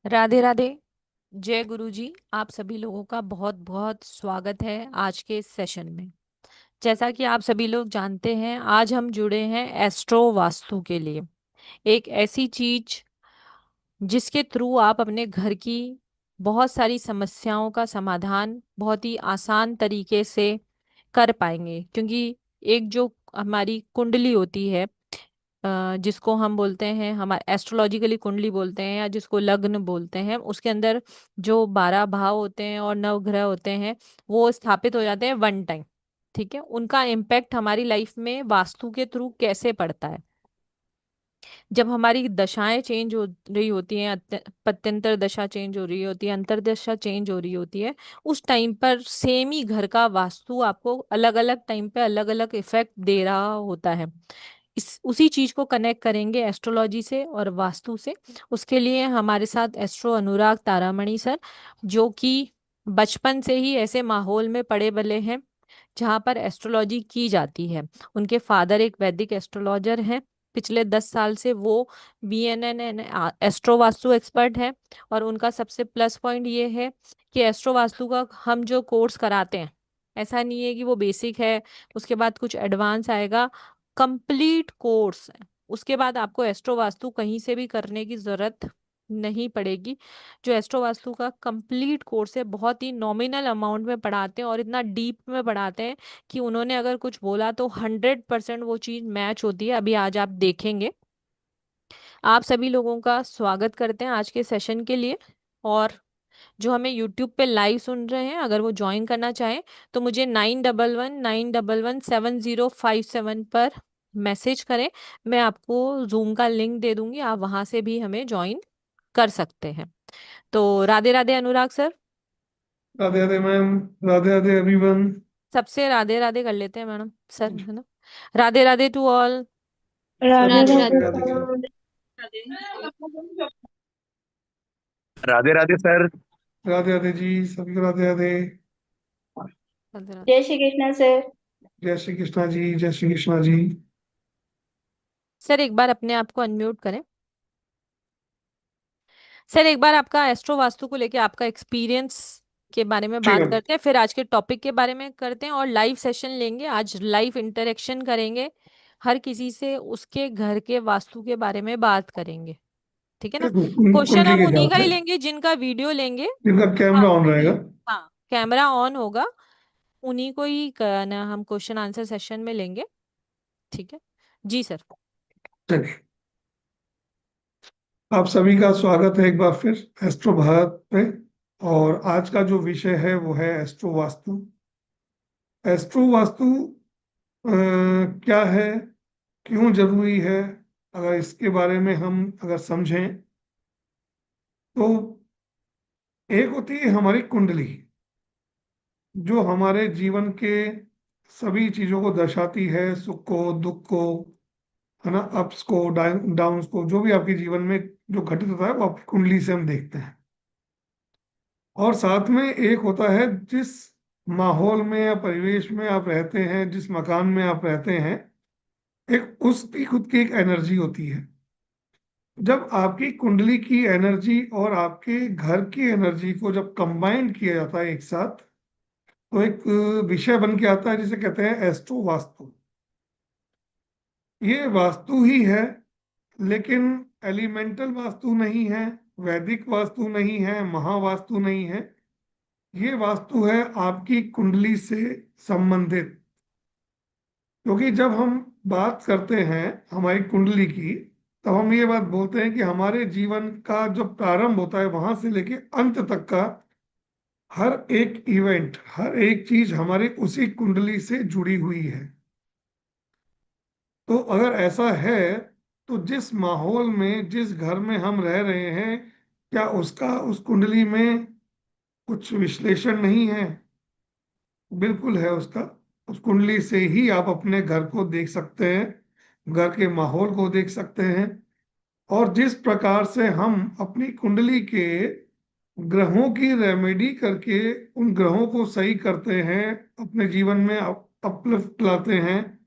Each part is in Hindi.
राधे राधे। जय गुरु जी। आप सभी लोगों का बहुत बहुत स्वागत है आज के इस सेशन में। जैसा कि आप सभी लोग जानते हैं, आज हम जुड़े हैं एस्ट्रो वास्तु के लिए। एक ऐसी चीज जिसके थ्रू आप अपने घर की बहुत सारी समस्याओं का समाधान बहुत ही आसान तरीके से कर पाएंगे, क्योंकि एक जो हमारी कुंडली होती है, जिसको हम बोलते हैं, हमारे एस्ट्रोलॉजिकली कुंडली बोलते हैं या जिसको लग्न बोलते हैं, उसके अंदर जो 12 भाव होते हैं और नव ग्रह होते हैं वो स्थापित हो जाते हैं वन टाइम। ठीक है, उनका इम्पैक्ट हमारी लाइफ में वास्तु के थ्रू कैसे पड़ता है। जब हमारी दशाएं चेंज हो रही होती हैं, पत्यंतर दशा चेंज हो रही होती है, अंतर्दशा चेंज हो रही होती है, उस टाइम पर सेम ही घर का वास्तु आपको अलग अलग टाइम पे अलग अलग इफेक्ट दे रहा होता है। इस उसी चीज को कनेक्ट करेंगे एस्ट्रोलॉजी से और वास्तु से। उसके लिए हमारे साथ एस्ट्रो अनुराग तारामणि सर, जो कि बचपन से ही ऐसे माहौल में पड़े बले हैं जहाँ पर एस्ट्रोलॉजी की जाती है। उनके फादर एक वैदिक एस्ट्रोलॉजर हैं। पिछले 10 साल से वो BNN and astro vastu expert है। और उनका सबसे प्लस पॉइंट ये है कि एस्ट्रो वास्तु का हम जो कोर्स कराते हैं, ऐसा नहीं है कि वो बेसिक है उसके बाद कुछ एडवांस आएगा। कंप्लीट कोर्स है। उसके बाद आपको एस्ट्रो वास्तु कहीं से भी करने की जरूरत नहीं पड़ेगी। जो एस्ट्रो वास्तु का कंप्लीट कोर्स है, बहुत ही नॉमिनल अमाउंट में पढ़ाते हैं और इतना डीप में पढ़ाते हैं कि उन्होंने अगर कुछ बोला तो 100% वो चीज़ मैच होती है। अभी आज आप देखेंगे। आप सभी लोगों का स्वागत करते हैं आज के सेशन के लिए। और जो हमें यूट्यूब पे लाइव सुन रहे हैं, अगर वो ज्वाइन करना चाहें तो मुझे 9119117057 पर मैसेज करें। मैं आपको जूम का लिंक दे दूंगी, आप वहां से भी हमें ज्वाइन कर सकते हैं। तो Radhe Radhe Anurag sir. Radhe Radhe ma'am. Radhe Radhe everyone. सबसे राधे राधे कर लेते हैं मैडम सर, है ना। Radhe Radhe to all. सभी राधे को राधे राधे राधे जी। सर। राधे राधे सर। राधे राधे जी, सभी को राधे राधे। राधे राधे। जय श्री कृष्ण सर। जय श्री कृष्णा जी, जय श्री कृष्णा जी। सर एक बार अपने आप को अनम्यूट करें। सर एक बार आपका एस्ट्रो वास्तु को लेके आपका एक्सपीरियंस के बारे में ठीक बात है। करते हैं, फिर आज के टॉपिक के बारे में करते हैं और लाइव सेशन लेंगे। आज लाइव इंटरेक्शन करेंगे, हर किसी से उसके घर के वास्तु के बारे में बात करेंगे। ठीक है ना। क्वेश्चन कुंडली हम के उन्हीं हिसाब का ही से लेंगे जिनका वीडियो लेंगे। जिनका हाँ कैमरा ऑन रहेगा। हाँ, कैमरा ऑन होगा, उन्हीं को ही ना हम क्वेश्चन आंसर सेशन में लेंगे। ठीक है जी सर। चलिए, आप सभी का स्वागत है एक बार फिर एस्ट्रो भारत पे। और आज का जो विषय है वो है एस्ट्रो वास्तु। एस्ट्रो वास्तु क्या है, क्यों जरूरी है, अगर इसके बारे में हम अगर समझें तो एक होती है हमारी कुंडली, जो हमारे जीवन के सभी चीजों को दर्शाती है, सुख को, दुख को, है ना, अप्स को, डाउन्स को, जो भी आपके जीवन में जो घटित होता है वो आपकी कुंडली से हम देखते हैं। और साथ में एक होता है, जिस माहौल में या परिवेश में आप रहते हैं, जिस मकान में आप रहते हैं, एक उसकी खुद की एक एनर्जी होती है। जब आपकी कुंडली की एनर्जी और आपके घर की एनर्जी को जब कंबाइन किया जाता है एक साथ, तो एक विषय बन के आता है जिसे कहते हैं एस्ट्रो वास्तु। ये वास्तु ही है, लेकिन एलिमेंटल वास्तु नहीं है, वैदिक वास्तु नहीं है, महावास्तु नहीं है। ये वास्तु है आपकी कुंडली से संबंधित। क्योंकि जब हम बात करते हैं हमारी कुंडली की, तब हम ये बात बोलते हैं कि हमारे जीवन का जो प्रारंभ होता है वहां से लेके अंत तक का हर एक इवेंट, हर एक चीज हमारी उसी कुंडली से जुड़ी हुई है। तो अगर ऐसा है, तो जिस माहौल में, जिस घर में हम रह रहे हैं, क्या उसका उस कुंडली में कुछ विश्लेषण नहीं है? बिल्कुल है उसका। उस कुंडली से ही आप अपने घर को देख सकते हैं, घर के माहौल को देख सकते हैं। और जिस प्रकार से हम अपनी कुंडली के ग्रहों की रेमेडी करके उन ग्रहों को सही करते हैं, अपने जीवन में अपलिफ्ट लाते हैं,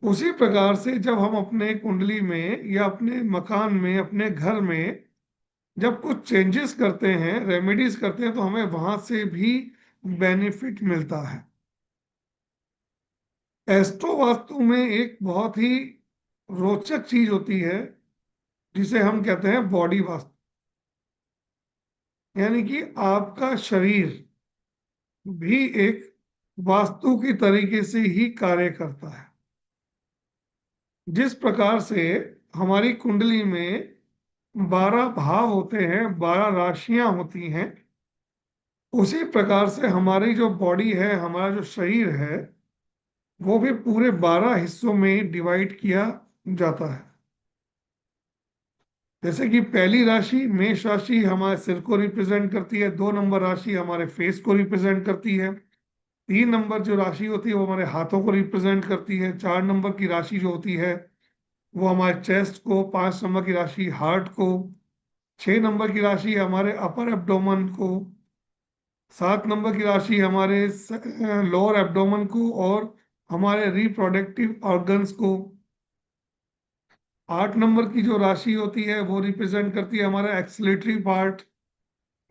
उसी प्रकार से जब हम अपने कुंडली में या अपने मकान में, अपने घर में जब कुछ चेंजेस करते हैं, रेमेडीज करते हैं, तो हमें वहां से भी बेनिफिट मिलता है। एस्ट्रो वास्तु में एक बहुत ही रोचक चीज होती है जिसे हम कहते हैं बॉडी वास्तु, यानी कि आपका शरीर भी एक वास्तु की तरीके से ही कार्य करता है। जिस प्रकार से हमारी कुंडली में 12 भाव होते हैं, 12 राशियां होती हैं, उसी प्रकार से हमारी जो बॉडी है, हमारा जो शरीर है, वो भी पूरे 12 हिस्सों में डिवाइड किया जाता है। जैसे कि पहली राशि मेष राशि हमारे सिर को रिप्रेजेंट करती है, 2 नंबर राशि हमारे फेस को रिप्रेजेंट करती है, 3 नंबर जो राशि होती है वो हमारे हाथों को रिप्रेजेंट करती है, 4 नंबर की राशि जो होती है वो हमारे चेस्ट को, 5 नंबर की राशि हार्ट को, 6 नंबर की राशि हमारे अपर एब्डोमन को, 7 नंबर की राशि हमारे लोअर एब्डोमन को और हमारे रिप्रोडक्टिव ऑर्गन्स को, 8 नंबर की जो राशि होती है वो रिप्रेजेंट करती है हमारा एक्सलेटरी पार्ट,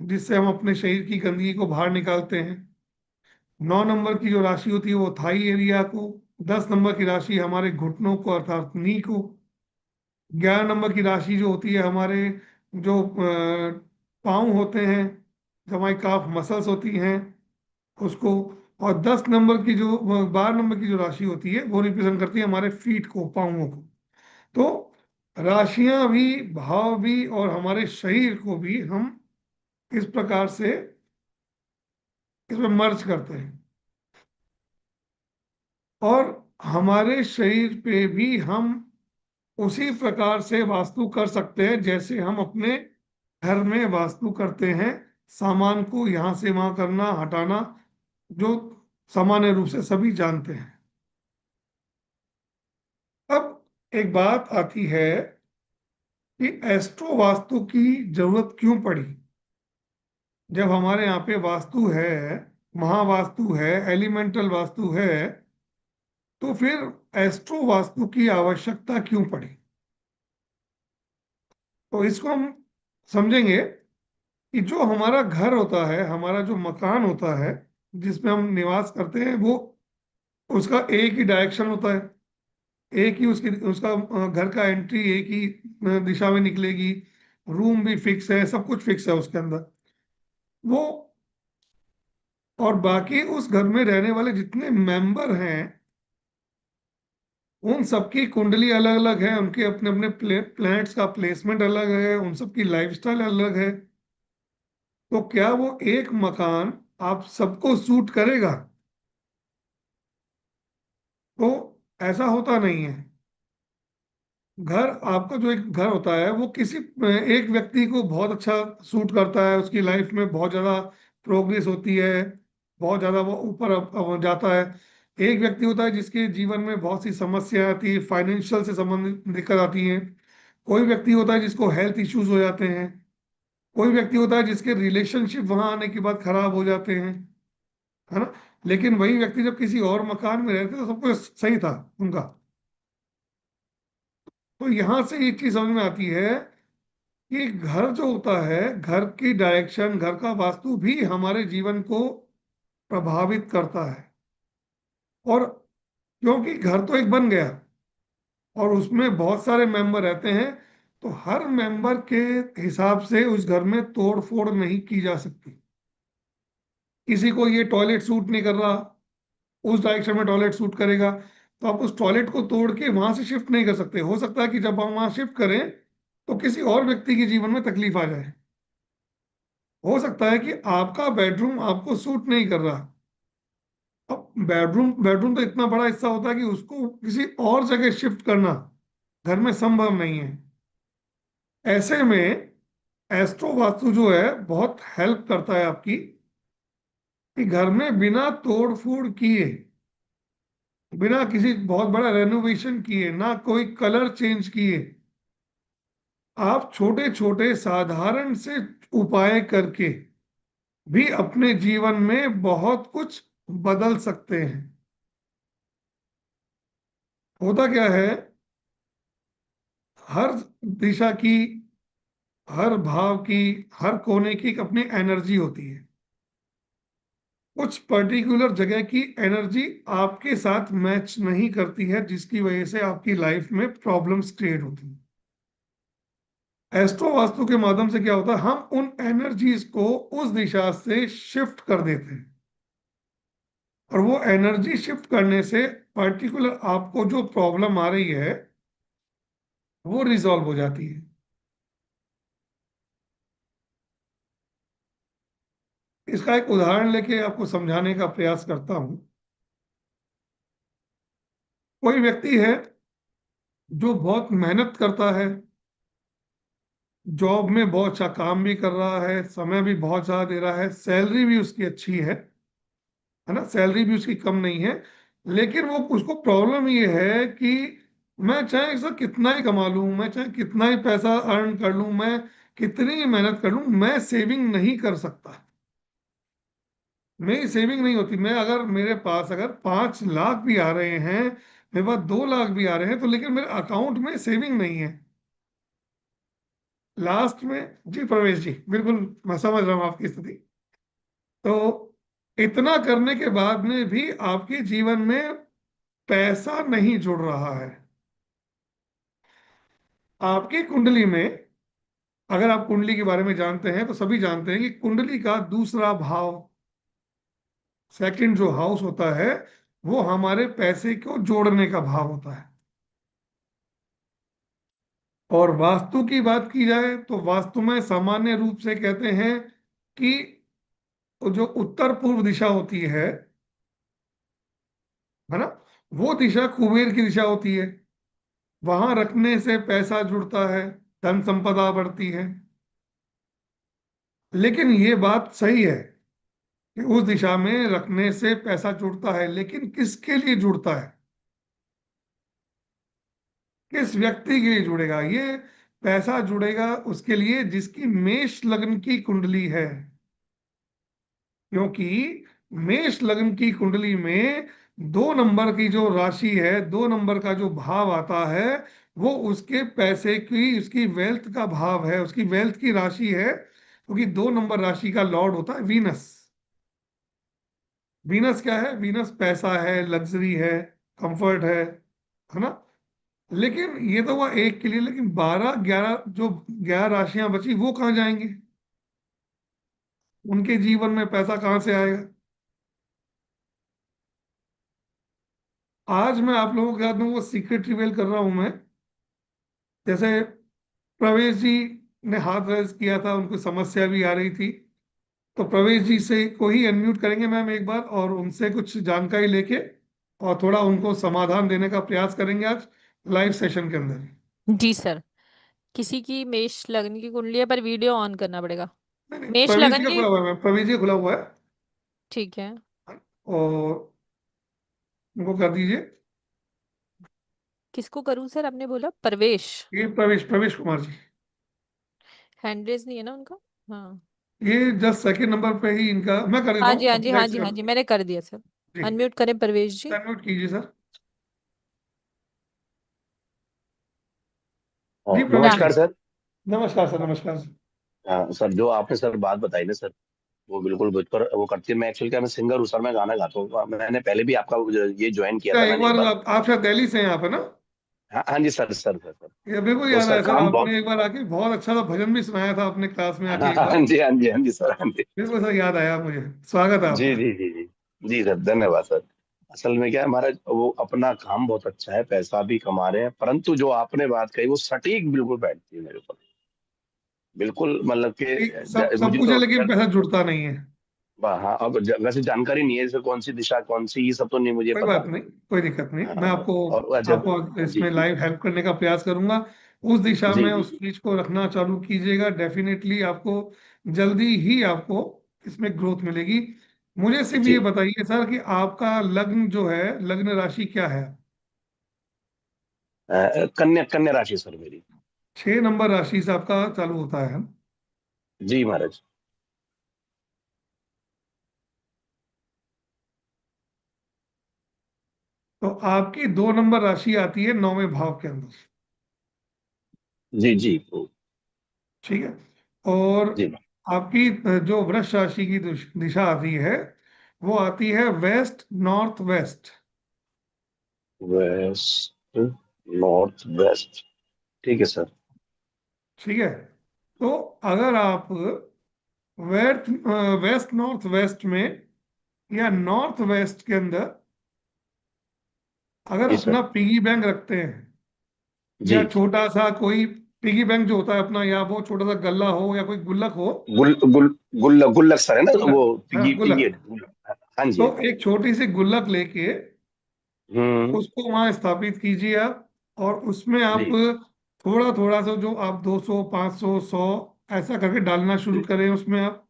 जिससे हम अपने शरीर की गंदगी को बाहर निकालते हैं। 9 नंबर की जो राशि होती है वो थाई एरिया को, 10 नंबर की राशि हमारे घुटनों को अर्थात नी को, 11 नंबर की राशि जो होती है हमारे जो पाँव होते हैं, जो हमारी काफ मसल्स होती हैं उसको, और 10 नंबर की जो 12 नंबर की जो राशि होती है वो रिप्रेजेंट करती है हमारे फीट को, पाँवों को। तो राशियां भी, भाव भी और हमारे शरीर को भी हम इस प्रकार से इसमें मर्ज करते हैं, और हमारे शरीर पे भी हम उसी प्रकार से वास्तु कर सकते हैं जैसे हम अपने घर में वास्तु करते हैं। सामान को यहां से वहां करना, हटाना, जो सामान्य रूप से सभी जानते हैं। अब एक बात आती है कि एस्ट्रो वास्तु की जरूरत क्यों पड़ी। जब हमारे यहाँ पे वास्तु है, महावास्तु है, एलिमेंटल वास्तु है, तो फिर एस्ट्रो वास्तु की आवश्यकता क्यों पड़ी। तो इसको हम समझेंगे कि जो हमारा घर होता है, हमारा जो मकान होता है जिसमें हम निवास करते हैं, वो उसका एक ही डायरेक्शन होता है, एक ही उसकी उसका घर का एंट्री एक ही दिशा में निकलेगी, रूम भी फिक्स है, सब कुछ फिक्स है उसके अंदर वो, और बाकी उस घर में रहने वाले जितने मेंबर हैं उन सबकी कुंडली अलग अलग है, उनके अपने अपने प्लैनेट्स का प्लेसमेंट अलग है, उन सबकी लाइफस्टाइल अलग है। तो क्या वो एक मकान आप सबको सूट करेगा? तो ऐसा होता नहीं है। घर, आपका जो एक घर होता है वो किसी एक व्यक्ति को बहुत अच्छा सूट करता है, उसकी लाइफ में बहुत ज्यादा प्रोग्रेस होती है, बहुत ज्यादा वो ऊपर जाता है। एक व्यक्ति होता है जिसके जीवन में बहुत सी समस्या आती है, फाइनेंशियल से संबंधित दिक्कत आती है। कोई व्यक्ति होता है जिसको हेल्थ इश्यूज हो जाते हैं। कोई व्यक्ति होता है जिसके रिलेशनशिप वहां आने के बाद खराब हो जाते हैं, है ना। लेकिन वही व्यक्ति जब किसी और मकान में रहते तो सब कुछ सही था उनका। तो यहां से एक चीज समझ में आती है कि घर जो होता है, घर की डायरेक्शन, घर का वास्तु भी हमारे जीवन को प्रभावित करता है। और क्योंकि घर तो एक बन गया और उसमें बहुत सारे मेंबर रहते हैं, तो हर मेंबर के हिसाब से उस घर में तोड़ फोड़ नहीं की जा सकती। किसी को ये टॉयलेट सूट नहीं कर रहा, उस डायरेक्शन में टॉयलेट सूट करेगा, तो आप उस टॉयलेट को तोड़ के वहां से शिफ्ट नहीं कर सकते। हो सकता है कि जब हम वहां शिफ्ट करें तो किसी और व्यक्ति के जीवन में तकलीफ आ जाए। हो सकता है कि आपका बेडरूम आपको सूट नहीं कर रहा। अब बेडरूम बेडरूम तो इतना बड़ा हिस्सा होता है कि उसको किसी और जगह शिफ्ट करना घर में संभव नहीं है। ऐसे में एस्ट्रो वास्तु जो है बहुत हेल्प करता है आपकी, कि घर में बिना तोड़ फोड़ किए, बिना किसी बहुत बड़ा रेनोवेशन किए, ना कोई कलर चेंज किए, आप छोटे छोटे साधारण से उपाय करके भी अपने जीवन में बहुत कुछ बदल सकते हैं। होता क्या है, हर दिशा की हर भाव की, हर कोने की एक अपनी एनर्जी होती है। कुछ पर्टिकुलर जगह की एनर्जी आपके साथ मैच नहीं करती है, जिसकी वजह से आपकी लाइफ में प्रॉब्लम्स क्रिएट होती हैं। एस्ट्रो वास्तु के माध्यम से क्या होता है, हम उन एनर्जीज को उस दिशा से शिफ्ट कर देते हैं, और वो एनर्जी शिफ्ट करने से पर्टिकुलर आपको जो प्रॉब्लम आ रही है वो रिजॉल्व हो जाती है। इसका एक उदाहरण लेके आपको समझाने का प्रयास करता हूं। कोई व्यक्ति है जो बहुत मेहनत करता है, जॉब में बहुत अच्छा काम भी कर रहा है, समय भी बहुत ज्यादा दे रहा है, सैलरी भी उसकी अच्छी है ना, सैलरी भी उसकी कम नहीं है। लेकिन वो, उसको प्रॉब्लम ये है कि मैं चाहे सर कितना ही कमा लूं, मैं चाहे कितना ही पैसा अर्न कर लूं, मैं कितनी ही मेहनत कर लूं, मैं सेविंग नहीं कर सकता। मेरी सेविंग नहीं होती। मैं अगर, मेरे पास अगर 5 लाख भी आ रहे हैं, मेरे पास 2 लाख भी आ रहे हैं, तो लेकिन मेरे अकाउंट में सेविंग नहीं है। लास्ट में, जी प्रवेश जी, बिल्कुल मैं समझ रहा हूँ आपकी स्थिति। तो इतना करने के बाद में भी आपके जीवन में पैसा नहीं जुड़ रहा है। आपकी कुंडली में, अगर आप कुंडली के बारे में जानते हैं तो सभी जानते हैं कि कुंडली का दूसरा भाव, सेकंड जो हाउस होता है, वो हमारे पैसे को जोड़ने का भाव होता है। और वास्तु की बात की जाए तो वास्तु में सामान्य रूप से कहते हैं कि जो उत्तर पूर्व दिशा होती है ना, वो दिशा कुबेर की दिशा होती है। वहां रखने से पैसा जुड़ता है, धन संपदा बढ़ती है। लेकिन ये बात सही है कि उस दिशा में रखने से पैसा जुड़ता है, लेकिन किसके लिए जुड़ता है, किस व्यक्ति के लिए जुड़ेगा? ये पैसा जुड़ेगा उसके लिए जिसकी मेष लग्न की कुंडली है। क्योंकि मेष लग्न की कुंडली में 2 नंबर की जो राशि है, 2 नंबर का जो भाव आता है, वो उसके पैसे की, उसकी वेल्थ का भाव है, उसकी वेल्थ की राशि है। क्योंकि 2 नंबर राशि का लॉर्ड होता है वीनस। वीनस क्या है? वीनस पैसा है, लग्जरी है, कंफर्ट है ना। लेकिन ये तो हुआ एक के लिए, लेकिन 12 11 जो 11 राशियां बची वो कहाँ जाएंगी? उनके जीवन में पैसा कहाँ से आएगा? आज मैं आप लोगों के साथ में वो सीक्रेट रिवील कर रहा हूं मैं। जैसे प्रवेश जी ने हाथ रेज किया था, उनको समस्या भी आ रही थी, तो प्रवेश जी से को ही अनम्यूट करेंगे मैम एक बार, और उनसे कुछ जानकारी लेके और थोड़ा उनको समाधान देने का प्रयास करेंगे आज लाइव सेशन के अंदर। जी सर। किसी की मेष लगन की कुंडली है पर वीडियो ऑन करना पड़ेगा। नहीं नहीं, मेष प्रवेश जी लगन का की। खुला हुआ है मैम, प्रवेश जी का खुला हुआ है। ठीक है। और उनको कर दीजिए। किसको करूं सर, आपने बोला प्रवेश? ये प्रवेश, प्रवेश कुमार जी। हैंड रेज नहीं है ना उनका? हाँ। ये जस्ट सेकंड नंबर पे ही इनका मैं कर देता हाँ जी, हूँ, हाँ जी, अपनी हाँ साइड जी, से कर हाँ जी, दूंगी। मैंने कर दिया सर। जी, अनम्यूट करें प्रवेश जी। अनम्यूट कीजिए सर। जी प्रवेश जी। नमस्कार सर। नमस्कार सर, नमस्कार सर। हाँ सर, जो आपने सर बात बताई ना सर, वो बिल्कुल मुझ पर वो करती है। मैं एक्चुअली क्या, मैं सिंगर हूँ सर, मैं गाना गाता हूँ। मैंने पहले भी आपका ये ज्वाइन किया क्या था एक मैंने एक बार बार। आप शायद दिल्ली से हैं आप, है ना? हाँ हाँ जी सर, सर। ये बिल्कुल तो याद सर आया सर, काम बहुत। आपने एक बार आके बहुत अच्छा सा भजन भी सुनाया था अपने क्लास में हाँ आके एक बार। हाँ जी सर, हाँ जी। बिल्कुल सर, याद आया मुझे। स्वागत है जी आपका। जी जी जी। जी सर, धन्यवाद सर। असल में क्या है, हमारा वो अपना काम बहुत अच्छा है, पैसा भी कमा रहे हैं, परंतु जो आपने बात कही वो सटीक बिल्कुल बैठती है मेरे ऊपर। बिल्कुल मतलब कि सब सब मुझे कुछ है तो लेकिन पैसा जुड़ता नहीं है। हाँ, अब वैसे जानकारी नहीं है, जैसे कौन सी दिशा कौन सी, ये सब तो नहीं मुझे कोई बात पता। नहीं, कोई दिक्कत नहीं, हाँ, मैं आपको और अच्छा। आपको जी इसमें जी लाइव हेल्प करने का प्रयास करूंगा। उस दिशा जी में जी उस जी चीज को रखना चालू कीजिएगा, डेफिनेटली आपको जल्दी ही आपको इसमें ग्रोथ मिलेगी। मुझे सिर्फ ये जी। बताइए सर कि आपका लग्न जो है, लग्न राशि क्या है? कन्या कन्या राशि सर मेरी। 6 नंबर राशि से आपका चालू होता है। जी महाराज। तो आपकी 2 नंबर राशि आती है 9वें भाव के अंदर। जी जी ठीक है। और जी। आपकी जो वृष राशि की दिशा आती है वो आती है waste north waste. Waste north waste, ठीक है सर। ठीक है। तो अगर आप वेस्ट वेस्ट नॉर्थ वेस्ट में या नॉर्थ वेस्ट के अंदर अगर जी अपना सर। पिगी बैंक रखते हैं या जी। छोटा सा कोई पिगी बैंक जो होता है अपना, या वो छोटा सा गल्ला हो या कोई गुल्लक हो। गुल्लक सर है ना, गुल्लक, वो हाँ ये गुल्लक। गुल्लक। हाँ जी, तो हाँ जी। एक छोटी सी गुल्लक लेके हम्म। उसको वहां स्थापित कीजिए आप, और उसमें आप जी। थोड़ा थोड़ा सा जो आप 200 500 100 ऐसा करके डालना शुरू जी। करें उसमें आप।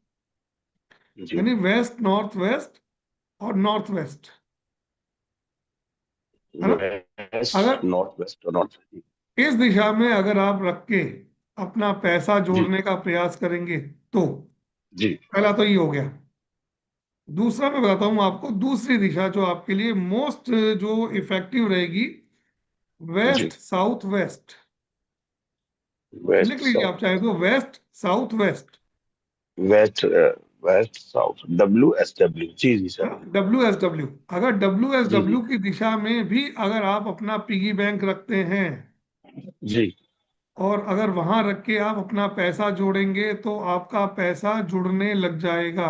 जी। यानी वेस्ट नॉर्थ वेस्ट और नॉर्थ वेस्ट, है ना। अगर वेस्ट नॉर्थ वेस्ट और नॉर्थ। इस दिशा में अगर आप रख के अपना पैसा जी। जोड़ने का प्रयास करेंगे तो जी। पहला तो ये हो गया। दूसरा मैं बताता हूँ आपको दूसरी दिशा जो आपके लिए मोस्ट जो इफेक्टिव रहेगी, वेस्ट जी। South west. लिख वेस्ट लीजिए आप साउथ। चाहे तो, west south west. West west south, WSW। जी जी सर। WSW। अगर डब्ल्यू एस जी। जी। डब्ल्यू की दिशा में भी अगर आप अपना पिगी बैंक रखते हैं जी और अगर वहां रख के आप अपना पैसा जोड़ेंगे तो आपका पैसा जुड़ने लग जाएगा।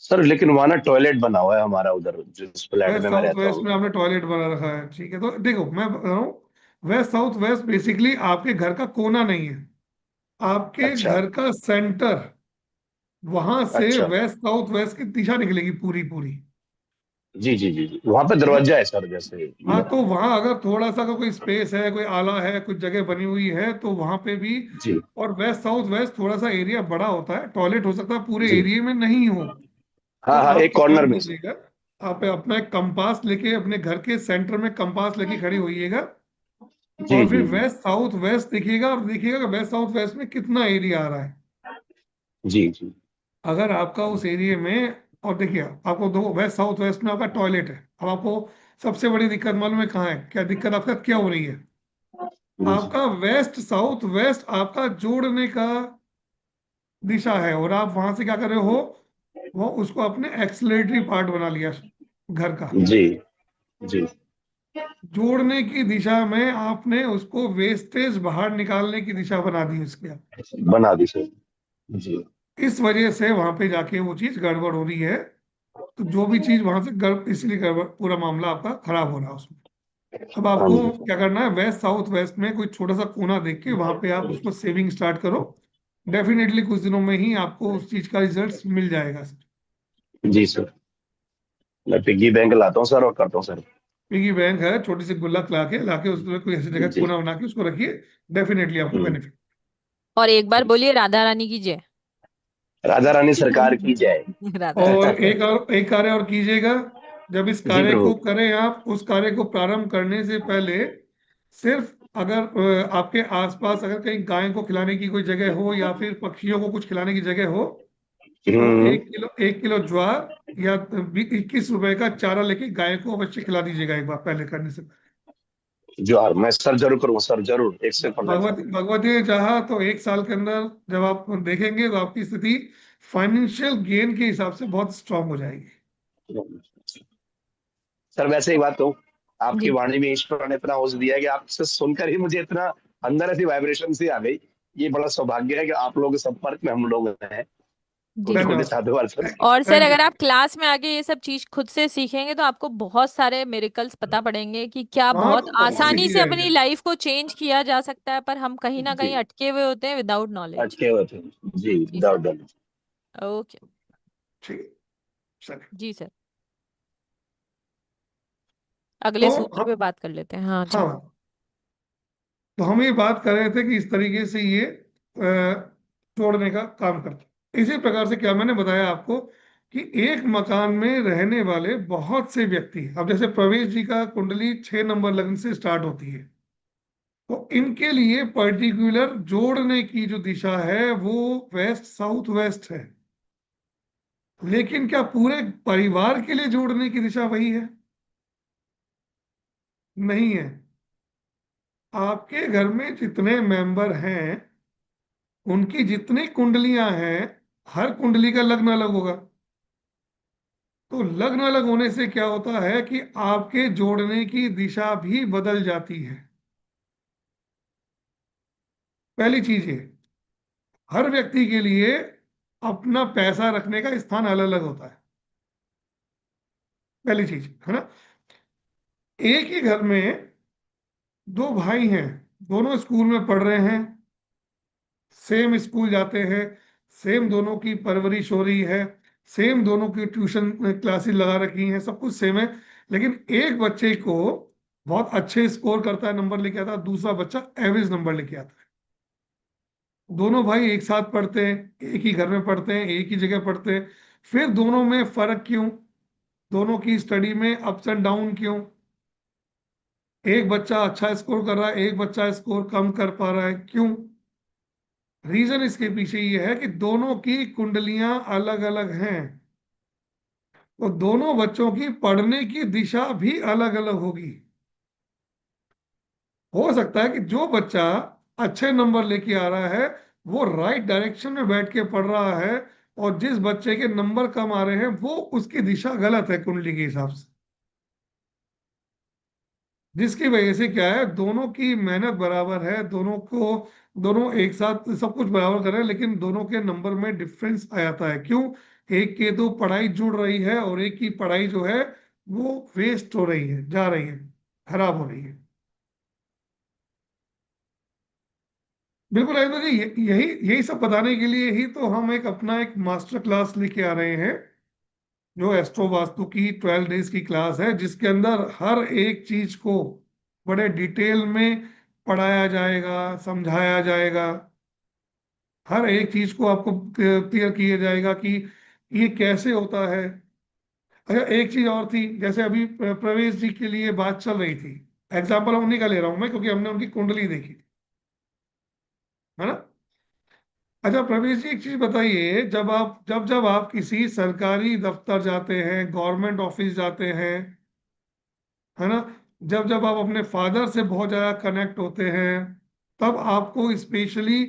सर, लेकिन वहां ना टॉयलेट बना हुआ है हमारा, उधर जिस फ्लैट वेस्ट में मैं साउथ रहता वेस्ट हूँ। में आपने टॉयलेट बना रखा है, ठीक है। तो देखो मैं बता रहा हूँ, वेस्ट साउथ वेस्ट बेसिकली आपके घर का कोना नहीं है, आपके अच्छा। घर का सेंटर। वहां से अच्छा। वेस्ट साउथ वेस्ट की दिशा निकलेगी पूरी पूरी। जी जी जी जी, वहां पे ठीक है। दरवाजा है सर, जैसे हाँ मतलब। तो वहां अगर थोड़ा सा अगर कोई स्पेस है, कोई आला है, कुछ जगह बनी हुई है तो वहां पे भी। जी। और वेस्ट साउथ वेस्ट थोड़ा सा एरिया बड़ा होता है, टॉयलेट हो सकता है पूरे जी। एरिया में नहीं हो। तो हाँ हाँ, आप एक एक कॉर्नर काम में सर। कीजिएगा, आप अपना एक कंपास लेके अपने घर के सेंटर में कंपास लेके खड़े होइएगा, जी और फिर जी जी। वेस्ट साउथ वेस्ट देखिएगा और देखिएगा कि वेस्ट साउथ वेस्ट में कितना एरिया आ रहा है। जी जी। अगर आपका उस एरिया में, और देखिए आपको दो वेस्ट साउथ वेस्ट में आपका टॉयलेट है, अब आपको सबसे बड़ी दिक्कत मालूम है कहाँ है, क्या दिक्कत आपका क्या हो रही है। जी जी। आपका वेस्ट साउथ वेस्ट आपका जोड़ने का दिशा है, और आप वहां से क्या कर रहे हो, वो उसको अपने एक्सलेटरी पार्ट बना लिया घर का। जी जी। जोड़ने की दिशा में आपने उसको वेस्टेज बाहर निकालने की दिशा बना दी उसके। बना दी सर। जी। इस वजह से वहां पे जाके वो चीज गड़बड़ हो रही है। तो जो भी चीज वहां से इसलिए गड़बड़, पूरा मामला आपका खराब हो रहा है उसमें। अब हाँ आपको जी। क्या करना है, वेस्ट साउथ वेस्ट में कोई छोटा सा कोना देख के वहां पे आप उसको सेविंग स्टार्ट करो। डेफिनेटली कुछ दिनों में ही आपको उस चीज का रिजल्ट मिल जाएगा सर। जी सर, मैं पिग्गी बैंक लाता हूँ सर और करता हूँ सर। पिगी बैंक है, छोटी सी गुल्लक लाके उसमें कोई ऐसी जगह जी। कोना बना के उसको रखिए। डेफिनेटली आपको हम्म। बेनिफिट। और एक बार बोलिए राधा रानी की जय। राधा रानी सरकार की जय। राधा रानी। और एक कार्य और कीजिएगा। जब इस जी कार्य प्रभु। को करें आप, उस कार्य को प्रारंभ करने से पहले सिर्फ अगर आपके आसपास अगर कहीं गाय को खिलाने की कोई जगह हो या फिर पक्षियों को कुछ खिलाने की जगह हो, तो हम्म। 1 किलो ज्वार या 21 रुपए का चारा लेके गाय को अवश्य खिला दीजिएगा एक बार पहले करने से पहले। जोहार, मैं सर जरूर करूंगा सर, जरूर 100%। भगवती ने चाहा तो 1 साल के अंदर जब आप देखेंगे तो आपकी स्थिति फाइनेंशियल गेन के हिसाब से बहुत स्ट्रांग हो जाएगी। सर वैसे ही बात कहूँ, आपकी जी वाणी में ईश्वर ने इतना ओज दिया है कि आपसे सुनकर ही मुझे इतना अंदर ऐसी वाइब्रेशन सी आ गई। ये बड़ा सौभाग्य है कि आप लोगों के संपर्क में हम लोग हैं। जी कोटि कोटि धन्यवाद। साधुवाद सर। थैंक यू, और सर थैंक यू। अगर आप क्लास में आके ये सब चीज खुद से सीखेंगे तो आपको बहुत सारे मिरेकल्स पता पड़ेंगे कि क्या वहां बहुत तो बहुत आसानी सीखी से जाएंगे। अपनी लाइफ को चेंज किया जा सकता है, पर हम कहीं ना कहीं जी। अटके हुए होते हैं विदाउट नॉलेज। अटके हुए थे। जी, जी सर। विदाउट डर। ओके। ठीक है सर। जी सर। तो अगले सूत्र पे बात कर लेते हैं। हाँ जी। हाँ, तो हम ये बात कर रहे थे कि इस तरीके से ये तोड़ने का काम करता है। इसी प्रकार से क्या मैंने बताया आपको कि एक मकान में रहने वाले बहुत से व्यक्ति, अब जैसे प्रवेश जी का कुंडली 6 नंबर लग्न से स्टार्ट होती है, तो इनके लिए पर्टिकुलर जोड़ने की जो दिशा है वो वेस्ट साउथ वेस्ट है। लेकिन क्या पूरे परिवार के लिए जोड़ने की दिशा वही है? नहीं है। आपके घर में जितने मेंबर हैं उनकी जितनी कुंडलियां हैं, हर कुंडली का लग्न अलग होगा। तो लग्न अलग होने से क्या होता है कि आपके जोड़ने की दिशा भी बदल जाती है। पहली चीज ये, हर व्यक्ति के लिए अपना पैसा रखने का स्थान अलग अलग होता है। पहली चीज है ना। एक ही घर में दो भाई हैं, दोनों स्कूल में पढ़ रहे हैं, सेम स्कूल जाते हैं, सेम दोनों की परवरिश हो रही है, सेम दोनों की ट्यूशन क्लासेस लगा रखी हैं, सब कुछ सेम है। लेकिन एक बच्चे को बहुत अच्छे स्कोर करता है, नंबर लेके आता है, दूसरा बच्चा एवरेज नंबर लेके आता है। दोनों भाई एक साथ पढ़ते हैं, एक ही घर में पढ़ते हैं, एक ही जगह पढ़ते हैं, फिर दोनों में फर्क क्यों? दोनों की स्टडी में अप्स एंड डाउन क्यों? एक बच्चा अच्छा स्कोर कर रहा है, एक बच्चा स्कोर कम कर पा रहा है, क्यों? रीजन इसके पीछे ये है कि दोनों की कुंडलियां अलग अलग हैं। तो दोनों बच्चों की पढ़ने की दिशा भी अलग अलग होगी। हो सकता है कि जो बच्चा अच्छे नंबर लेके आ रहा है वो राइट डायरेक्शन में बैठ के पढ़ रहा है, और जिस बच्चे के नंबर कम आ रहे हैं वो उसकी दिशा गलत है कुंडली के हिसाब से। जिसकी वजह से क्या है, दोनों की मेहनत बराबर है, दोनों एक साथ सब कुछ बराबर कर रहे हैं, लेकिन दोनों के नंबर में डिफरेंस आ जाता है। क्यों? एक के तो पढ़ाई जुड़ रही है और एक की पढ़ाई जो है वो वेस्ट हो रही है, जा रही है, खराब हो रही है। बिल्कुल राजेंद्र जी, यही यही सब बताने के लिए ही तो हम अपना एक मास्टर क्लास लेके आ रहे हैं, जो एस्ट्रो वास्तु की 12 डेज की क्लास है, जिसके अंदर हर एक चीज को बड़े डिटेल में पढ़ाया जाएगा, समझाया जाएगा। हर एक चीज को आपको क्लियर किया जाएगा कि ये कैसे होता है। अच्छा, एक चीज और थी, जैसे अभी प्रवेश जी के लिए बात चल रही थी, एग्जाम्पल उन्हीं का ले रहा हूं मैं, क्योंकि हमने उनकी कुंडली देखी थी, है ना। अच्छा प्रवेश जी, एक चीज बताइए, जब जब आप किसी सरकारी दफ्तर जाते हैं, गवर्नमेंट ऑफिस जाते हैं, है ना, जब जब आप अपने फादर से बहुत ज्यादा कनेक्ट होते हैं, तब आपको स्पेशली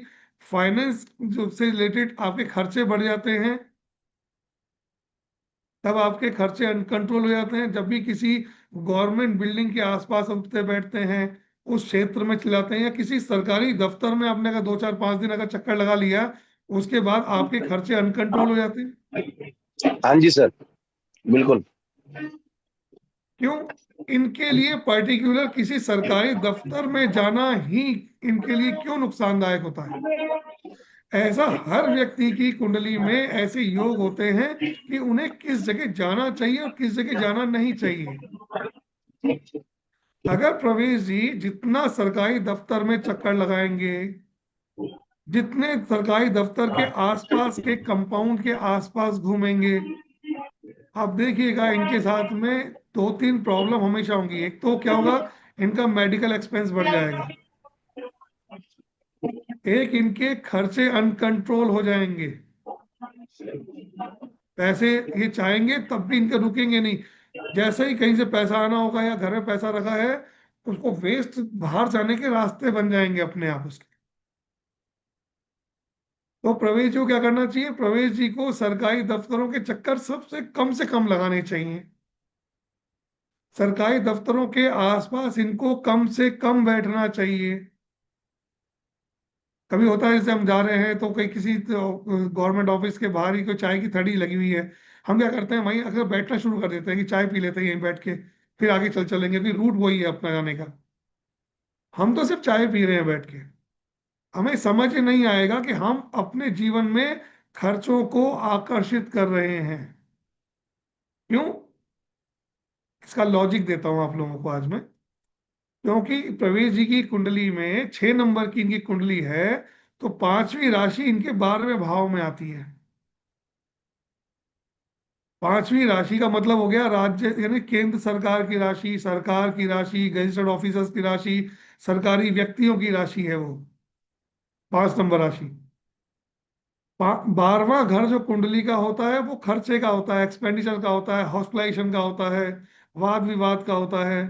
फाइनेंस जो से रिलेटेड आपके खर्चे बढ़ जाते हैं, तब आपके खर्चे अनकंट्रोल हो जाते हैं। जब भी किसी गवर्नमेंट बिल्डिंग के आसपास उठते बैठते हैं, उस क्षेत्र में चलाते हैं, या किसी सरकारी दफ्तर में आपने अगर 2 4 5 दिन अगर चक्कर लगा लिया, उसके बाद आपके खर्चे अनकंट्रोल हो जाते हैं। हाँ जी सर, बिल्कुल। क्यों? इनके लिए पर्टिकुलर किसी सरकारी दफ्तर में जाना ही इनके लिए क्यों नुकसानदायक होता है? ऐसा हर व्यक्ति की कुंडली में ऐसे योग होते हैं कि उन्हें किस जगह जाना चाहिए और किस जगह जाना नहीं चाहिए। अगर प्रवेश जी जितना सरकारी दफ्तर में चक्कर लगाएंगे, जितने सरकारी दफ्तर के आसपास के कंपाउंड के आसपास घूमेंगे, आप देखिएगा इनके साथ में 2 3 प्रॉब्लम हमेशा होंगी। एक तो क्या होगा, इनका मेडिकल एक्सपेंस बढ़ जाएगा। एक, इनके खर्चे अनकंट्रोल हो जाएंगे। पैसे ये चाहेंगे तब भी इनके रुकेंगे नहीं। जैसे ही कहीं से पैसा आना होगा या घर में पैसा रखा है, उसको वेस्ट बाहर जाने के रास्ते बन जाएंगे अपने आप उसके। तो प्रवेश जी को क्या करना चाहिए? प्रवेश जी को सरकारी दफ्तरों के चक्कर से कम लगाने चाहिए। सरकारी दफ्तरों के आसपास इनको कम से कम बैठना चाहिए। कभी होता है जैसे हम जा रहे हैं तो कहीं किसी गवर्नमेंट ऑफिस के बाहर ही कोई चाय की थड़ी लगी हुई है, हम क्या करते हैं वहीं अगर बैठना शुरू कर देते हैं कि चाय पी लेते हैं यहीं बैठ के, फिर आगे चलेंगे, फिर रूट वही है अपना जाने का। हम तो सिर्फ चाय पी रहे हैं बैठ के। हमें समझ ही नहीं आएगा कि हम अपने जीवन में खर्चों को आकर्षित कर रहे हैं। क्यों? इसका लॉजिक देता हूं आप लोगों को आज मैं। क्योंकि प्रवेश जी की कुंडली में 6 नंबर की इनकी कुंडली है, तो पांचवी राशि इनके 12वें भाव में आती है। पांचवी राशि का मतलब हो गया राज्य, यानी केंद्र सरकार की राशि, सरकार की राशि, गजिस्टर्ड ऑफिसर्स की राशि, सरकारी व्यक्तियों की राशि है वो 5 नंबर राशि। 12वां घर जो कुंडली का होता है वो खर्चे का होता है, एक्सपेंडिचर का होता है, हॉस्पिटलाइजेशन का होता है, वाद विवाद का होता है।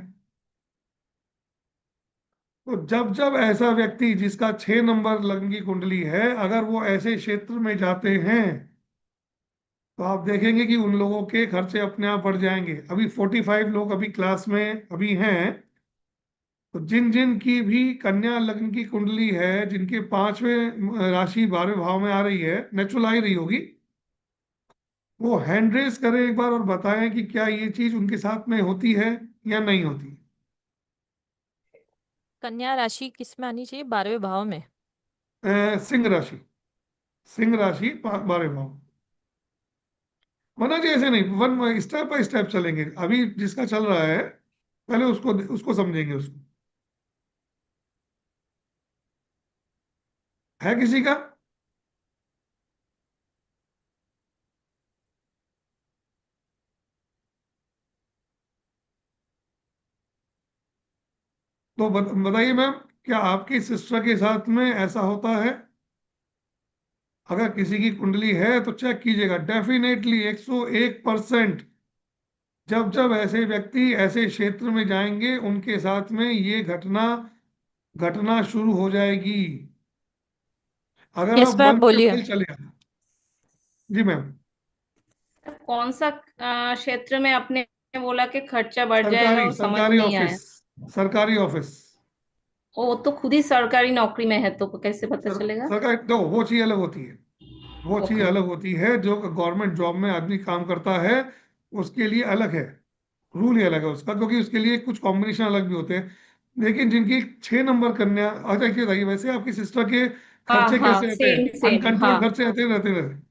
तो जब जब ऐसा व्यक्ति जिसका 6 नंबर लगन की कुंडली है, अगर वो ऐसे क्षेत्र में जाते हैं, तो आप देखेंगे कि उन लोगों के खर्चे अपने आप बढ़ जाएंगे। अभी 45 लोग अभी क्लास में अभी हैं। तो जिन जिन की भी कन्या लग्न की कुंडली है, जिनके 5वें राशि 12वें भाव में आ रही है, नेचुरल आ ही रही होगी, वो हैंड रेस करें एक बार और बताएं कि क्या ये चीज उनके साथ में होती है या नहीं होती। कन्या राशि किस में आनी चाहिए? 12वें भाव में। सिंह राशि। सिंह राशि 12वें भाव। मना जी ऐसे नहीं, वन स्टेप बाय स्टेप चलेंगे। अभी जिसका चल रहा है, पहले उसको उसको समझेंगे उसको। है किसी का? तो बताइए मैम, क्या आपकी सिस्टर के साथ में ऐसा होता है? अगर किसी की कुंडली है तो चेक कीजिएगा, डेफिनेटली 101%। जब जब ऐसे व्यक्ति ऐसे क्षेत्र में जाएंगे, उनके साथ में ये घटना घटना शुरू हो जाएगी। अगर यस आप मैम, बल पे बोलिए। बल चले। जी मैम। कौन सा क्षेत्र में आपने बोला कि खर्चा बढ़ जाएगा, सरकारी वो समझ सरकारी नहीं आया। ऑफिस। सरकारी ऑफिस। वो तो खुद ही सरकारी नौकरी में है, तो कैसे पता चलेगा? सरकारी तो वो चीज अलग होती है। वो चीज ओके। अलग होती है, जो गवर्नमेंट जॉब में आदमी काम करता है, उसके लिए अलग है। रूल ही अलग है उसका, क्योंकि उसके लिए कुछ कॉम्बिनेशन अलग भी होते हैं। लेकिन जिनकी 6 नंबर कन्या, अच्छा ये बताइए, वैसे आपकी सिस्टर के हाँ खर्चे हाँ, कैसे रहते हैं? सेम सेम, अनकंट्रोल हाँ। खर्चे रहते रहते?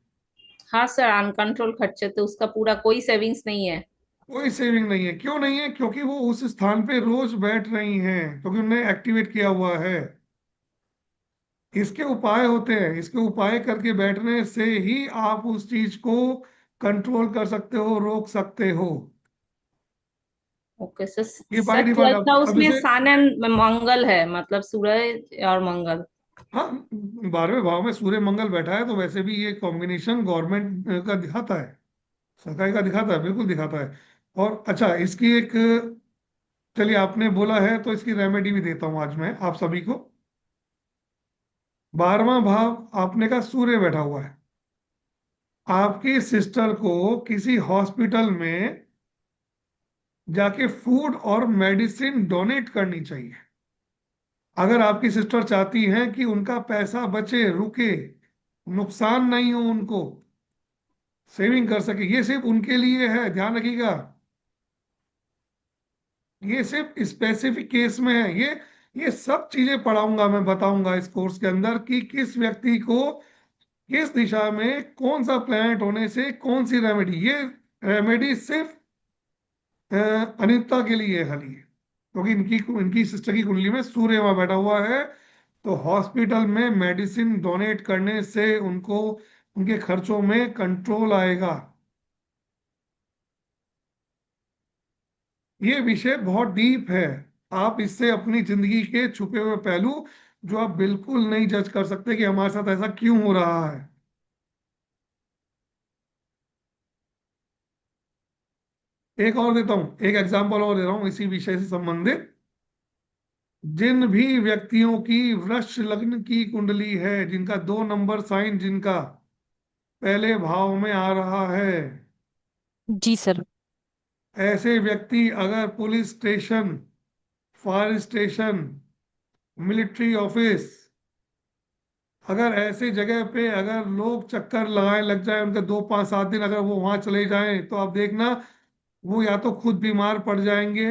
हाँ सर, अनकंट्रोल खर्चे तो उसका पूरा कोई सेविंग्स नहीं है। कोई सेविंग नहीं है। क्यों नहीं है? क्योंकि वो उस स्थान पे रोज बैठ रही हैं, क्योंकि उन्हें एक्टिवेट किया हुआ है। इसके उपाय होते हैं, इसके उपाय करके बैठने से ही आप उस चीज को कंट्रोल कर सकते हो, रोक सकते हो। Okay sir. ये बाय सर थोड़ा डिफॉल्ट सा अब उसमें जैसे, सन एंड मंगल है, मतलब सूरज और मंगल। हाँ, 12वें भाव में सूर्य मंगल बैठा है, तो वैसे भी ये कॉम्बिनेशन गवर्नमेंट का दिखाता है, सरकारी का दिखाता है, बिल्कुल दिखाता है। और अच्छा, इसकी एक, चलिए आपने बोला है तो इसकी रेमेडी भी देता हूँ आज मैं आप सभी को। 12वां भाव आपने का सूर्य बैठा हुआ है। आपकी सिस्टर को किसी हॉस्पिटल में जाके फूड और मेडिसिन डोनेट करनी चाहिए। अगर आपकी सिस्टर चाहती हैं कि उनका पैसा बचे, रुके, नुकसान नहीं हो उनको, सेविंग कर सके, ये सिर्फ उनके लिए है, ध्यान रखिएगा। ये सिर्फ स्पेसिफिक केस में है। ये सब चीजें पढ़ाऊंगा, मैं बताऊंगा इस कोर्स के अंदर कि किस व्यक्ति को किस दिशा में कौन सा प्लैनेट होने से कौन सी रेमेडी। ये रेमेडी सिर्फ अनिता के लिए है खाली, क्योंकि इनकी इनकी सिस्टर की कुंडली में सूर्य वहां बैठा हुआ है। तो हॉस्पिटल में मेडिसिन डोनेट करने से उनको उनके खर्चों में कंट्रोल आएगा। ये विषय बहुत डीप है। आप इससे अपनी जिंदगी के छुपे हुए पहलू, जो आप बिल्कुल नहीं जज कर सकते कि हमारे साथ ऐसा क्यों हो रहा है। एक और देता हूं, एक एग्जांपल और दे रहा हूं इसी विषय से संबंधित। जिन भी व्यक्तियों की वृष लग्न की कुंडली है, जिनका 2 नंबर साइन जिनका पहले भाव में आ रहा है, जी सर। ऐसे व्यक्ति अगर police station, fire station, military office, अगर ऐसे जगह पे अगर लोग चक्कर लगाए लग जाए, उनके 2 5 7 दिन अगर वो वहां चले जाएं, तो आप देखना, वो या तो खुद बीमार पड़ जाएंगे,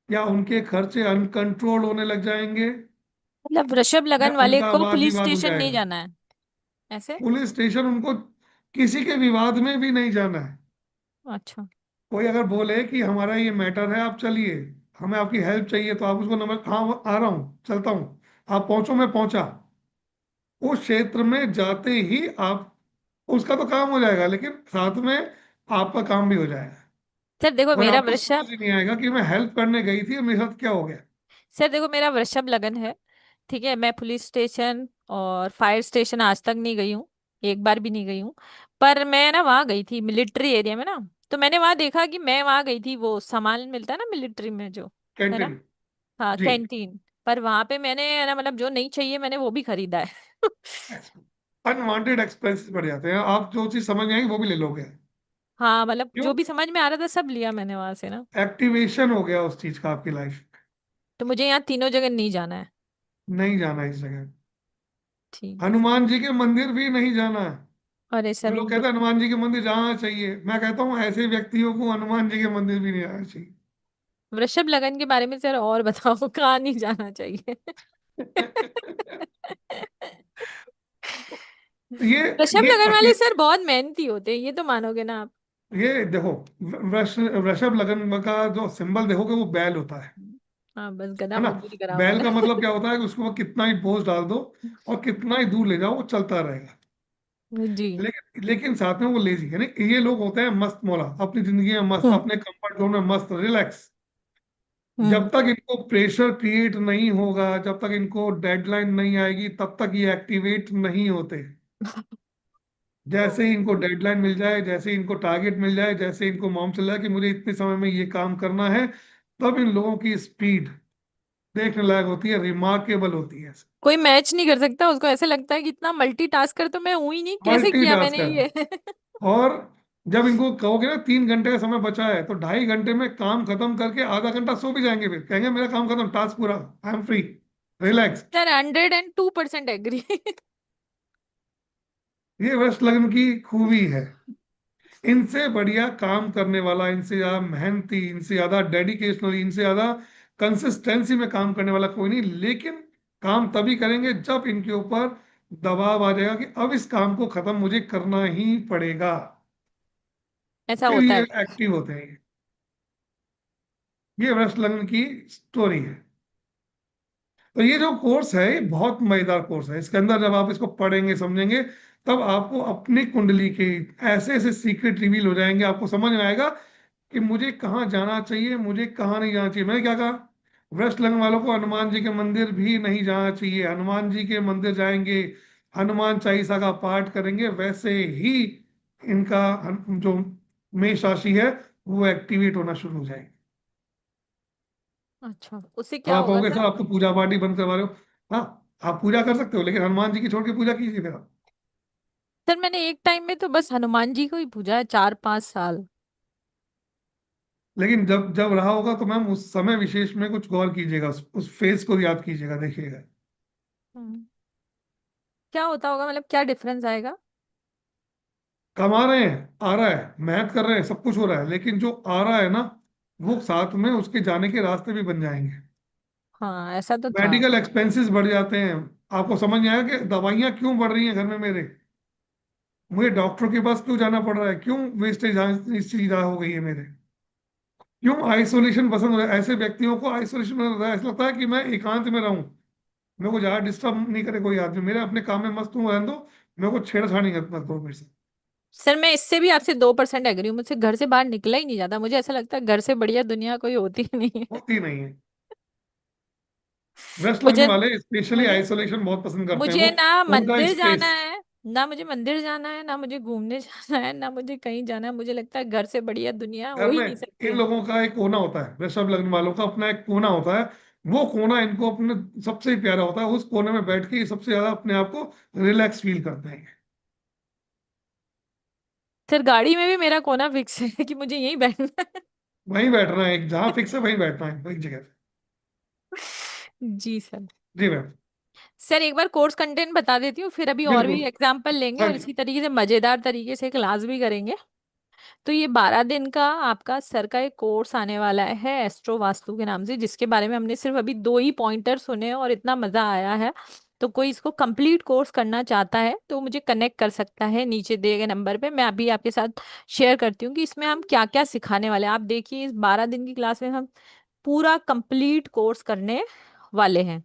या उनके खर्चे अनकंट्रोल होने लग जाएंगे, मतलब वृषभ या लगन वाले उनका को वाद पुलिस विवाद हो स्टेशन नहीं जाएगा। जाना है? ऐसे? पुलिस स्टेशन उनको किसी के विवाद में भी नहीं जाना है। अच्छा। कोई अगर बोले कि हमारा ये मैटर है, आप चलिए, हमें आपकी हेल्प चाहिए, तो आप उसको नंबर, हाँ आ रहा हूँ, चलता हूँ, आप पहुंचो, मैं पहुंचा। उस क्षेत्र में जाते ही आप, उसका तो काम हो जाएगा, लेकिन साथ में आपका काम भी हो जाएगा। सर देखो और मेरा आपको समझ वृषभ ही नहीं आएगा कि मैं हेल्प करने गई थी और मेरे साथ क्या हो गया। सर देखो मेरा वृषभ लगन है। ठीक है, मैं पुलिस स्टेशन और फायर स्टेशन आज तक नहीं गई हूँ, एक बार भी नहीं गई हूँ। पर मैं ना वहां गई थी मिलिट्री एरिया में ना, तो मैंने वहां देखा कि मैं वहां गई थी, वो सामान मिलता है ना मिलिट्री में जो, है ना। कैंटीन। हाँ, जी। कैंटीन। पर वहां पे मैंने है ना, मतलब जो नहीं चाहिए मैंने वो भी खरीदा है। अनवांटेड एक्सपेंसेस बढ़ जाते हैं, आप जो चीज समझ में आएगी वो भी ले लोगे। हाँ, मतलब क्यों? जो भी समझ में आ रहा था सब लिया मैंने वहां से ना। एक्टिवेशन हो गया उस चीज का आपकी लाइफ। तो मुझे यहाँ तीनों जगह नहीं जाना है। नहीं जाना इस जगह। ठीक है। हनुमान जी के मंदिर भी नहीं जाना है। अरे सर लोग कहते हैं हनुमान जी के मंदिर जाना चाहिए, मैं कहता हूँ ऐसे व्यक्तियों को हनुमान जी के मंदिर भी नहीं जाना चाहिए। वृषभ लगन के बारे में सर और बताओ, कहाँ नहीं जाना चाहिए? ये वृषभ ये लगन वाले अकेले, सर बहुत मेहनती होते हैं, ये तो मानोगे ना आप? ये देखो, वृषभ लगन का जो सिंबल देखोगे वो बैल होता हाँ, बस गधा है ना। मजदूरी कराओ बैल मेरा। का मतलब क्या होता है कि उसको कितना ही बोझ डाल दो और कितना ही दूर ले जाओ वो चलता रहेगा। जी। लेकिन साथ में वो लेजी, यानी ये लोग होते हैं मस्त मौला, अपनी जिंदगी में मस्त, हम्म। अपने कंफर्ट जोन में मस्त रिलैक्स। हम्म। जब तक इनको प्रेशर क्रिएट नहीं होगा, जब तक इनको डेडलाइन नहीं आएगी, तब तक ये एक्टिवेट नहीं होते। जैसे ही इनको डेडलाइन मिल जाए, जैसे ही इनको टारगेट मिल जाए, जैसे इनको मालूम चल जाए कि मुझे इतने समय में ये काम करना है, तब इन लोगों की स्पीड देखने लायक होती है, रिमार्केबल होती है। कोई मैच नहीं कर सकता उसको, ऐसे लगता है कि इतना मल्टीटास्कर तो मैं हूं ही नहीं, कैसे किया मैंने मल्टीटास्कर। ये? और जब इनको कहोगे ना 3 घंटे का समय बचा है, तो 2.5 घंटे में काम खत्म करके आधा घंटा सो भी जाएंगे, फिर कहेंगे मेरा काम खत्म, टास्क पूरा, I am free, relax. Sir 102% agree. ये वृष लग्न की खूबी है। इनसे बढ़िया काम करने वाला, इनसे ज्यादा मेहनती, इनसे ज्यादा डेडिकेशनली, इनसे ज्यादा कंसिस्टेंसी में काम करने वाला कोई नहीं। लेकिन काम तभी करेंगे जब इनके ऊपर दबाव आ जाएगा कि अब इस काम को खत्म मुझे करना ही पड़ेगा, ऐसा फिर होता ये है। एक्टिव होते हैं। ये वृष लग्न की स्टोरी है। तो ये जो कोर्स है ये बहुत मजेदार कोर्स है। इसके अंदर जब आप इसको पढ़ेंगे समझेंगे, तब आपको अपनी कुंडली के ऐसे ऐसे सीक्रेट रिवील हो जाएंगे, आपको समझ में आएगा कि मुझे कहाँ जाना चाहिए, मुझे कहाँ नहीं जाना चाहिए। मैंने क्या कहा, वृष लग्न वालों को हनुमान जी के मंदिर भी नहीं जाना चाहिए। हनुमान जी के मंदिर जाएंगे, हनुमान चालीसा का पाठ करेंगे, वैसे ही इनका जो मेष राशि है वो एक्टिवेट होना शुरू हो जाएगी। अच्छा, उससे अब क्या आप होगा कहोगे सर? सर आप तो पूजा पाठ ही बंद करवा रहे हो। हाँ, आप पूजा कर सकते हो, लेकिन हनुमान जी की छोड़ के पूजा कीजिए फिर आप। सर मैंने एक टाइम में तो बस हनुमान जी को ही पूजा है, 4-5 साल। लेकिन जब जब रहा होगा तो मैम उस समय विशेष में कुछ गौर कीजिएगा, उस फेस को याद कीजिएगा, देखिएगा। हम्म। क्या होता होगा, मतलब क्या डिफरेंस आएगा? कमा रहे हैं, आ रहा है, मेहनत कर रहे हैं, सब कुछ हो रहा है, लेकिन जो आ रहा है ना, वो साथ में उसके जाने के रास्ते भी बन जाएंगे। हाँ, ऐसा तो था। मेडिकल एक्सपेंसेस बढ़ जाते हैं। आपको समझ में आया कि दवाइयाँ क्यों बढ़ रही हैं घर में मेरे, मुझे डॉक्टर के पास क्यों जाना पड़ रहा है, क्यों वेस्टेज इस चीज हो गई है मेरे, क्यों आइसोलेशन पसंद हो रहा है। ऐसे व्यक्तियों को आइसोलेशन में रहता है, ऐसा लगता है कि मैं एकांत में रहूं, मेरे को ज्यादा डिस्टर्ब नहीं करे कोई आदमी, मेरे अपने काम में मस्त हूँ, रहने दो, मेरे को छेड़छाड़ नहीं मत करो मेरे से। सर मैं इससे भी आपसे 2% एग्री हूँ, मुझसे घर से बाहर निकला ही नहीं जाता, मुझे ऐसा लगता है घर से बढ़िया दुनिया कोई होती ही नहीं है। होती नहीं है। वेस्ट लगने मुझे वाले स्पेशली मुझे आइसोलेशन बहुत पसंद करते हैं मुझे वो, ना उनका मंदिर जाना स्पेस। है, ना मुझे मंदिर जाना है, ना मुझे घूमने जाना है, ना मुझे कहीं जाना है। मुझे लगता है घर से बढ़िया दुनिया हो घर ही में नहीं इन सकती। लोगों का एक कोना होता है, वृषभ लग्न वालों का अपना एक कोना होता है। वो कोना इनको अपने सबसे प्यारा होता है, उस कोने में बैठ के ये सबसे ज्यादा अपने आप को रिलैक्स फील करते हैं। सर गाड़ी में भी मेरा कोना फिक्स है कि मुझे यहीं बैठना है। वहीं बैठना है, जहां फिक्स है वहीं बैठना है, वही जगह पे। जी सर। जी मैम। सर एक बार कोर्स कंटेंट बता देती हूँ, फिर अभी और भी बिल्कुल। एग्जांपल लेंगे हाँ और जी। इसी तरीके से मजेदार तरीके से क्लास भी करेंगे। तो ये 12 दिन का आपका सर का एक कोर्स आने वाला है एस्ट्रो वास्तु के नाम से, जिसके बारे में हमने सिर्फ अभी 2 ही पॉइंटर सुने और इतना मजा आया है। तो कोई इसको कंप्लीट कोर्स करना चाहता है तो मुझे कनेक्ट कर सकता है नीचे दिए गए नंबर पे। मैं अभी आपके साथ शेयर करती हूँ कि इसमें हम क्या क्या सिखाने वाले हैं। आप देखिए, इस 12 दिन की क्लास में हम पूरा कंप्लीट कोर्स करने वाले हैं।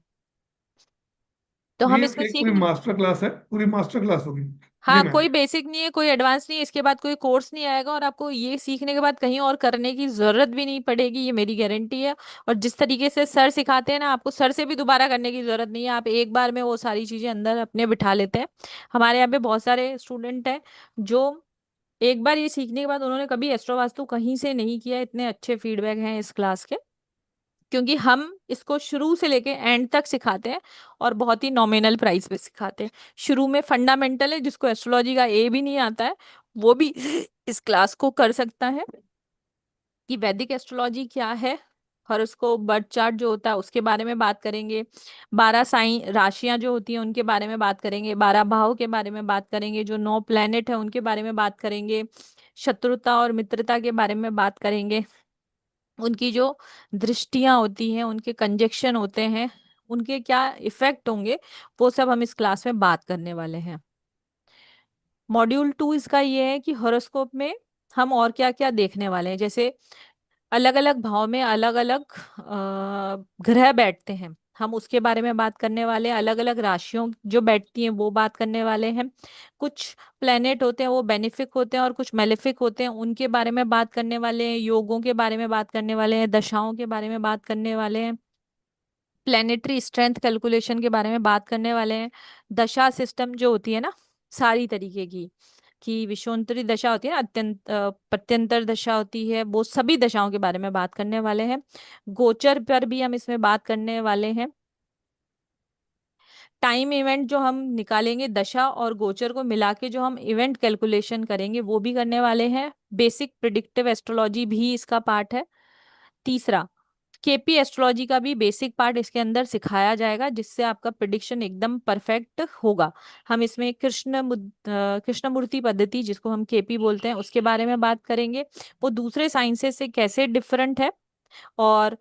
तो ये हम इसमें एक पूरी सीखने, मास्टर क्लास है, पूरी मास्टर क्लास होगी। जी हाँ, मैम। कोई बेसिक नहीं है, कोई एडवांस नहीं है, इसके बाद कोई कोर्स नहीं आएगा और आपको ये सीखने के बाद कहीं और करने की जरूरत भी नहीं पड़ेगी, ये मेरी गारंटी है। और जिस तरीके से सर सिखाते हैं ना, आपको सर से भी दोबारा करने की जरूरत नहीं है, आप एक बार में वो सारी चीजें अंदर अपने बिठा लेते हैं। हमारे यहाँ पे बहुत सारे स्टूडेंट हैं जो एक बार ये सीखने के बाद उन्होंने कभी एस्ट्रो वास्तु कहीं से नहीं किया, इतने अच्छे फीडबैक हैं इस क्लास के। क्योंकि हम इसको शुरू से लेके एंड तक सिखाते हैं और बहुत ही नॉमिनल प्राइस पे सिखाते हैं। शुरू में फंडामेंटल है, जिसको एस्ट्रोलॉजी का ए भी नहीं आता है वो भी इस क्लास को कर सकता है कि वैदिक एस्ट्रोलॉजी क्या है। हॉरोस्कोप, बर्थ चार्ट जो होता है उसके बारे में बात करेंगे। 12 साइन राशियां जो होती हैं उनके बारे में बात करेंगे। 12 भाव के बारे में बात करेंगे। जो 9 प्लेनेट है उनके बारे में बात करेंगे। शत्रुता और मित्रता के बारे में बात करेंगे। उनकी जो दृष्टियां होती हैं, उनके कंजक्शन होते हैं, उनके क्या इफेक्ट होंगे, वो सब हम इस क्लास में बात करने वाले हैं। मॉड्यूल 2 इसका ये है कि हॉरोस्कोप में हम और क्या क्या देखने वाले हैं। जैसे अलग अलग भाव में अलग अलग ग्रह बैठते हैं, हम उसके बारे में बात करने वाले हैं। अलग अलग राशियों जो बैठती हैं वो बात करने वाले हैं। कुछ प्लेनेट होते हैं वो बेनिफिक होते हैं और कुछ मेलेफिक होते हैं, उनके बारे में बात करने वाले हैं। योगों के बारे में बात करने वाले हैं। दशाओं के बारे में बात करने वाले हैं। प्लेनेटरी स्ट्रेंथ कैलकुलेशन के बारे में बात करने वाले हैं। दशा सिस्टम जो होती है ना, सारी तरीके की, कि विषुवंतरी दशा होती है ना, प्रत्यंतर दशा होती है, वो सभी दशाओं के बारे में बात करने वाले हैं। गोचर पर भी हम इसमें बात करने वाले हैं। टाइम इवेंट जो हम निकालेंगे, दशा और गोचर को मिला के जो हम इवेंट कैलकुलेशन करेंगे वो भी करने वाले हैं। बेसिक प्रिडिक्टिव एस्ट्रोलॉजी भी इसका पार्ट है। तीसरा, केपी एस्ट्रोलॉजी का भी बेसिक पार्ट इसके अंदर सिखाया जाएगा, जिससे आपका प्रिडिक्शन एकदम परफेक्ट होगा। हम इसमें कृष्णमूर्ति पद्धति, जिसको हम केपी बोलते हैं, उसके बारे में बात करेंगे। वो दूसरे साइंसेस से कैसे डिफरेंट है, और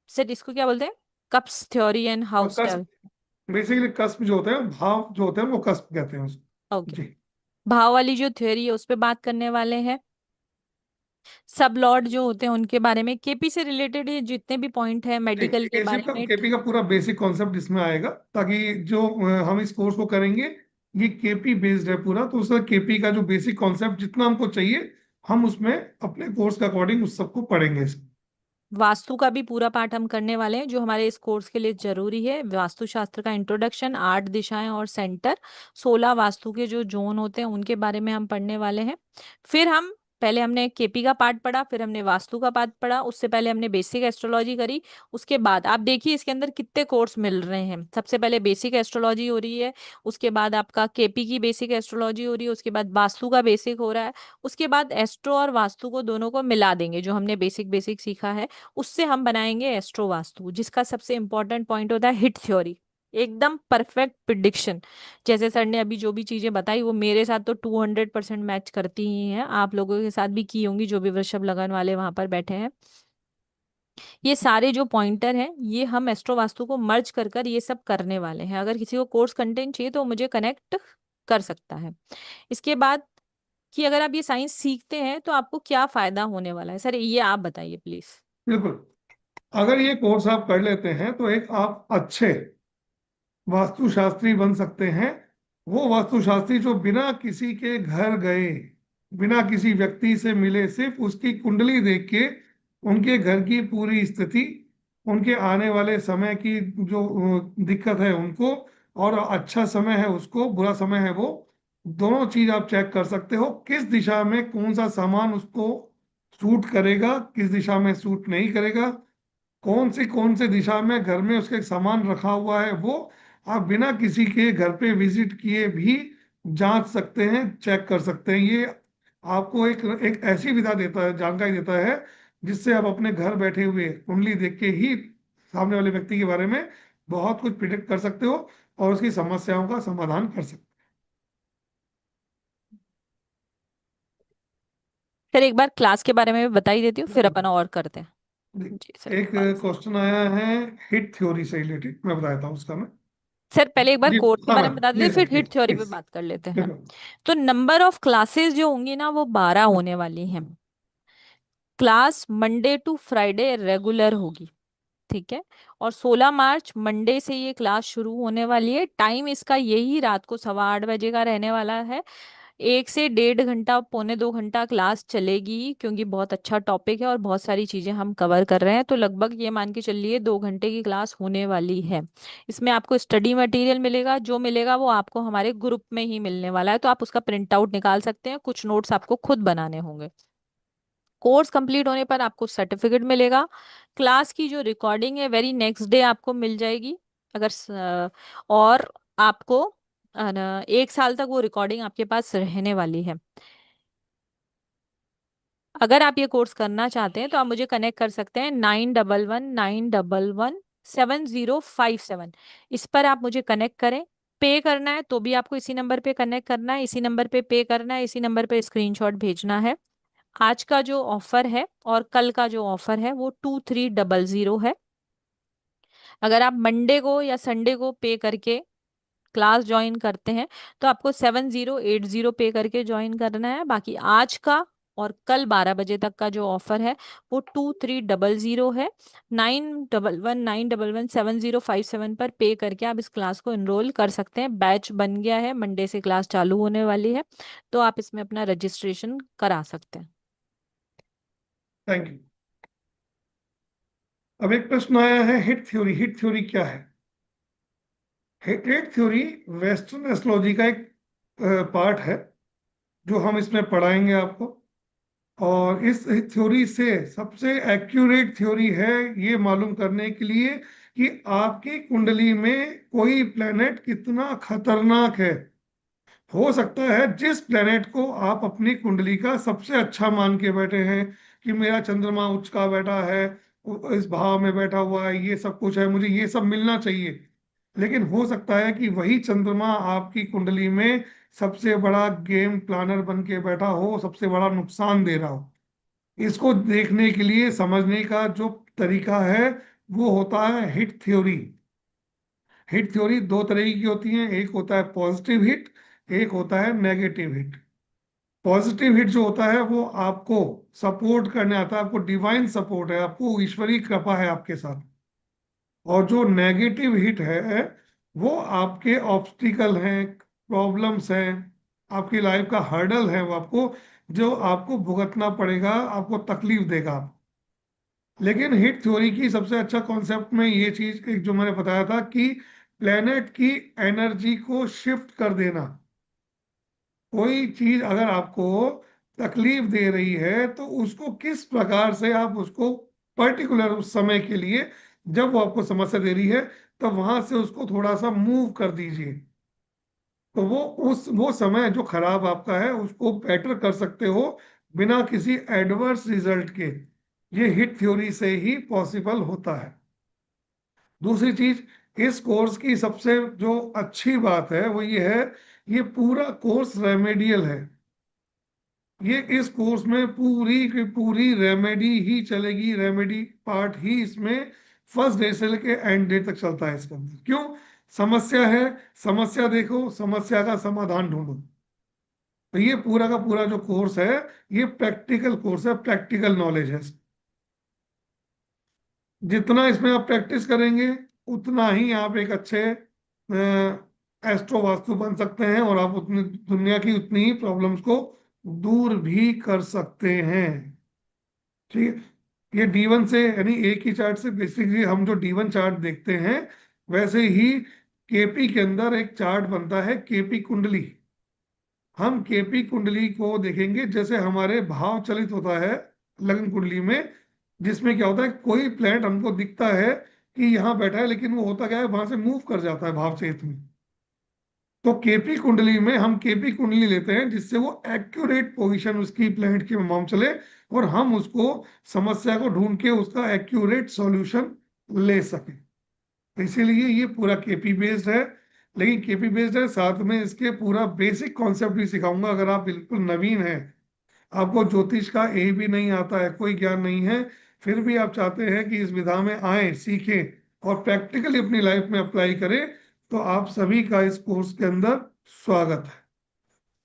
सिर्फ इसको क्या बोलते हैं, कप्स थ्योरी एंड और हाउस कस्प, टेल। बेसिकली कस्प जो होते हैं, भाव जो होते हैं वो कस्प कहते हैं उसको। ओके, जी। भाव वाली जो थ्योरी है उस पर बात करने वाले हैं। सब लॉर्ड जो होते हैं उनके बारे में, केपी से रिलेटेड ये जितने भी पॉइंट है जी, मेडिकल के बारे में। केपी का पूरा बेसिक कॉन्सेप्ट इसमें आएगा, ताकि जो हम इस कोर्स को करेंगे ये केपी बेस्ड है पूरा, तो उसका केपी का जो बेसिक कॉन्सेप्ट जितना हमको चाहिए हम उसमें अपने कोर्स के अकॉर्डिंग उस सबको पढ़ेंगे। वास्तु का भी पूरा पाठ हम करने वाले हैं, जो हमारे इस कोर्स के लिए जरूरी है। वास्तुशास्त्र का इंट्रोडक्शन, 8 दिशाएं और सेंटर, 16 वास्तु के जो जोन होते हैं उनके बारे में हम पढ़ने वाले हैं। फिर हम, पहले हमने केपी का पार्ट पढ़ा, फिर हमने वास्तु का पार्ट पढ़ा, उससे पहले हमने बेसिक एस्ट्रोलॉजी करी। उसके बाद आप देखिए इसके अंदर कितने कोर्स मिल रहे हैं। सबसे पहले बेसिक एस्ट्रोलॉजी हो रही है, उसके बाद आपका केपी की बेसिक एस्ट्रोलॉजी हो रही है, उसके बाद वास्तु का बेसिक हो रहा है, उसके बाद एस्ट्रो और वास्तु को दोनों को मिला देंगे, जो हमने बेसिक बेसिक सीखा है उससे हम बनाएंगे एस्ट्रो वास्तु, जिसका सबसे इंपॉर्टेंट पॉइंट होता है हिट थ्योरी, एकदम परफेक्ट प्रिडिक्शन। जैसे सर ने अभी जो भी चीजें बताई वो मेरे साथ तो 200% मैच करती ही हैं, आप लोगों के साथ भी की होंगी जो भी वृषभ लगन वाले वहां पर बैठे हैं। ये सारे जो पॉइंटर हैं ये हम एस्ट्रो वास्तु को मर्ज कर कर ये सब करने वाले हैं। अगर किसी को कोर्स कंटेंट चाहिए तो मुझे कनेक्ट कर सकता है। इसके बाद, कि अगर आप ये साइंस सीखते हैं तो आपको क्या फायदा होने वाला है, सर ये आप बताइए प्लीज। बिल्कुल, अगर ये कोर्स आप कर लेते हैं तो एक आप अच्छे वास्तुशास्त्री बन सकते हैं। वो वास्तुशास्त्री जो बिना किसी के घर गए, बिना किसी व्यक्ति से मिले, सिर्फ उसकी कुंडली देख के उनके घर की पूरी स्थिति, उनके आने वाले समय की जो दिक्कत है उनको, और अच्छा समय है उसको, बुरा समय है वो, दोनों चीज आप चेक कर सकते हो। किस दिशा में कौन सा सामान उसको सूट करेगा, किस दिशा में सूट नहीं करेगा, कौन से दिशा में घर में उसके सामान रखा हुआ है, वो आप बिना किसी के घर पे विजिट किए भी जांच सकते हैं, चेक कर सकते हैं। ये आपको एक एक ऐसी विधा देता है, जानकारी देता है, जिससे आप अपने घर बैठे हुए कुंडली देख के ही सामने वाले व्यक्ति के बारे में बहुत कुछ प्रिडिक्ट कर सकते हो और उसकी समस्याओं का समाधान कर सकते सर एक बार क्लास के बारे में भी बता ही देती हूँ, फिर हो। अपन और करते हैं। जी सर, एक बात। क्वेश्चन आया है हिट थ्योरी से रिलेटेड, मैं बताता हूँ उसका मैं। सर पहले एक बार जी, कोर्स के हाँ बारे में मैम, बता देते, प्लीज फिर हिट प्लीज थ्योरी पे प्लीज। बात कर लेते हैं। बिल्कुल। तो नंबर ऑफ क्लासेस जो होंगी ना वो 12 होने वाली हैं। Class Monday to Friday regular होगी, ठीक है। और 16 मार्च मंडे से ये क्लास शुरू होने वाली है। टाइम इसका यही रात को 8:15 बजे का रहने वाला है। 1 से 1.5 घंटा, 1.25 घंटा क्लास चलेगी, क्योंकि बहुत अच्छा टॉपिक है और बहुत सारी चीजें हम कवर कर रहे हैं। तो लगभग ये मान के चलिए 2 घंटे की क्लास होने वाली है। इसमें आपको स्टडी मटेरियल मिलेगा, जो मिलेगा वो आपको हमारे ग्रुप में ही मिलने वाला है, तो आप उसका प्रिंट आउट निकाल सकते हैं। कुछ नोट्स आपको खुद बनाने होंगे। कोर्स कंप्लीट होने पर आपको सर्टिफिकेट मिलेगा। क्लास की जो रिकॉर्डिंग है वेरी नेक्स्ट डे आपको मिल जाएगी। अगर और आपको 1 साल तक वो रिकॉर्डिंग आपके पास रहने वाली है। अगर आप ये कोर्स करना चाहते हैं तो आप मुझे कनेक्ट कर सकते हैं 9111917057। इस पर आप मुझे कनेक्ट करें। पे करना है तो भी आपको इसी नंबर पे कनेक्ट करना है, इसी नंबर पे करना है, इसी नंबर पे स्क्रीनशॉट भेजना है। आज का जो ऑफर है और कल का जो ऑफर है वो 2300 है। अगर आप मंडे को या संडे को पे करके क्लास ज्वाइन करते हैं तो आपको 7080 पे करके ज्वाइन करना है। बाकी आज का और कल 12 बजे तक का जो ऑफर है वो 2300 है। 911191117057 पर पे करके आप इस क्लास को एनरोल कर सकते हैं। बैच बन गया है, मंडे से क्लास चालू होने वाली है, तो आप इसमें अपना रजिस्ट्रेशन करा सकते हैं। Thank you. अब एक प्रश्न आया है, हिट थ्योरी। हिट थ्योरी क्या है? हिट थ्योरी वेस्टर्न एस्ट्रोलॉजी का एक पार्ट है जो हम इसमें पढ़ाएंगे आपको। और इस थ्योरी से सबसे एक्यूरेट थ्योरी है ये मालूम करने के लिए कि आपकी कुंडली में कोई प्लेनेट कितना खतरनाक है। हो सकता है जिस प्लेनेट को आप अपनी कुंडली का सबसे अच्छा मान के बैठे हैं कि मेरा चंद्रमा उच्च का बैठा है, इस भाव में बैठा हुआ है, ये सब कुछ है, मुझे ये सब मिलना चाहिए। लेकिन हो सकता है कि वही चंद्रमा आपकी कुंडली में सबसे बड़ा गेम प्लानर बन के बैठा हो, सबसे बड़ा नुकसान दे रहा हो। इसको देखने के लिए समझने का जो तरीका है वो होता है हिट थ्योरी। हिट थ्योरी दो तरह की होती है, एक होता है पॉजिटिव हिट, एक होता है नेगेटिव हिट। पॉजिटिव हिट जो होता है वो आपको सपोर्ट करने आता है, आपको डिवाइन सपोर्ट है, आपको ईश्वरीय कृपा है आपके साथ। और जो नेगेटिव हिट है वो आपके ऑब्स्टिकल हैं, प्रॉब्लम्स हैं, आपकी लाइफ का हर्डल है, वो आपको जो आपको भुगतना पड़ेगा, आपको तकलीफ देगा। लेकिन हिट थ्योरी की सबसे अच्छा कॉन्सेप्ट में ये चीज एक जो मैंने बताया था कि प्लेनेट की एनर्जी को शिफ्ट कर देना। कोई चीज अगर आपको तकलीफ दे रही है तो उसको किस प्रकार से आप उसको पर्टिकुलर उस समय के लिए, जब वो आपको समस्या दे रही है, तब वहां से उसको थोड़ा सा मूव कर दीजिए। तो वो समय जो खराब आपका है उसको बेटर कर सकते हो बिना किसी एडवर्स रिजल्ट के। ये हिट थ्योरी से ही पॉसिबल होता है। दूसरी चीज, इस कोर्स की सबसे जो अच्छी बात है वो ये है, ये पूरा कोर्स रेमेडियल है। ये इस कोर्स में पूरी की पूरी रेमेडी ही चलेगी। रेमेडी पार्ट ही इसमें फर्स्ट डे से लेके एंड डे तक चलता है इसके अंदर। क्यों? समस्या है, समस्या देखो, समस्या का समाधान ढूंढो। तो ये पूरा का पूरा जो कोर्स है ये प्रैक्टिकल कोर्स है, प्रैक्टिकल नॉलेज है। जितना इसमें आप प्रैक्टिस करेंगे उतना ही आप एक अच्छे एस्ट्रो वास्तु बन सकते हैं, और आप उतनी दुनिया की उतनी ही प्रॉब्लम्स को दूर भी कर सकते हैं। ठीक है। ये D1 से, यानी एक ही चार्ट से बेसिकली हम जो D1 चार्ट देखते हैं, वैसे ही केपी के अंदर एक चार्ट बनता है, केपी कुंडली। हम केपी कुंडली को देखेंगे जैसे हमारे भाव चलित होता है लग्न कुंडली में, जिसमें क्या होता है, कोई प्लैनेट हमको दिखता है कि यहाँ बैठा है, लेकिन वो होता क्या है, वहां से मूव कर जाता है भाव चेत में। तो केपी कुंडली में हम केपी कुंडली लेते हैं जिससे वो एक्यूरेट पोजीशन उसकी प्लैनेट की मालूम चले, और हम उसको समस्या को ढूंढ के उसका एक्यूरेट सॉल्यूशन ले सके। तो इसीलिए ये पूरा केपी बेस्ड है। लेकिन केपी बेस्ड है, साथ में इसके पूरा बेसिक कॉन्सेप्ट भी सिखाऊंगा। अगर आप बिल्कुल नवीन हैं, आपको ज्योतिष का ए भी नहीं आता है, कोई ज्ञान नहीं है, फिर भी आप चाहते हैं कि इस विधा में आए, सीखें और प्रैक्टिकली अपनी लाइफ में अप्लाई करें, तो आप सभी का इस कोर्स के अंदर स्वागत है।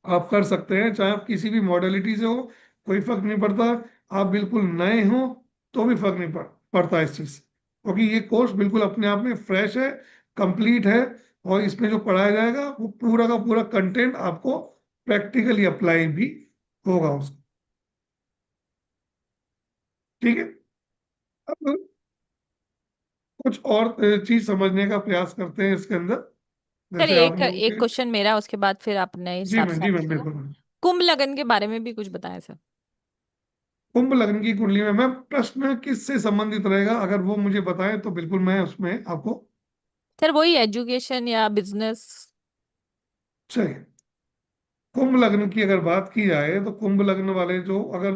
आप कर सकते हैं, चाहे आप किसी भी मॉडलिटी से हो, कोई फर्क नहीं पड़ता। आप बिल्कुल नए हो तो भी फर्क नहीं पड़ता इस चीज से, क्योंकि ये कोर्स बिल्कुल अपने आप में फ्रेश है, कंप्लीट है। और इसमें जो पढ़ाया जाएगा वो पूरा का पूरा कंटेंट आपको प्रैक्टिकली अप्लाई भी होगा उसको। ठीक है। अब कुछ और चीज समझने का प्रयास करते हैं इसके अंदर, जैसे चलिए आप एक लोगों एक के। क्वेश्चन मेरा, उसके बाद फिर आप नए हिसाब से जी आप मैम बताना। बिल्कुल। कुंभ लगन के बारे में भी कुछ बताएं सर। कुंभ लग्न की कुंडली में, मैं प्रश्न किससे संबंधित रहेगा अगर वो मुझे बताएं तो बिल्कुल मैं उसमें आपको। सर वही एजुकेशन या बिजनेस। चलिए, कुंभ लग्न की अगर बात की जाए तो कुंभ लग्न वाले जो अगर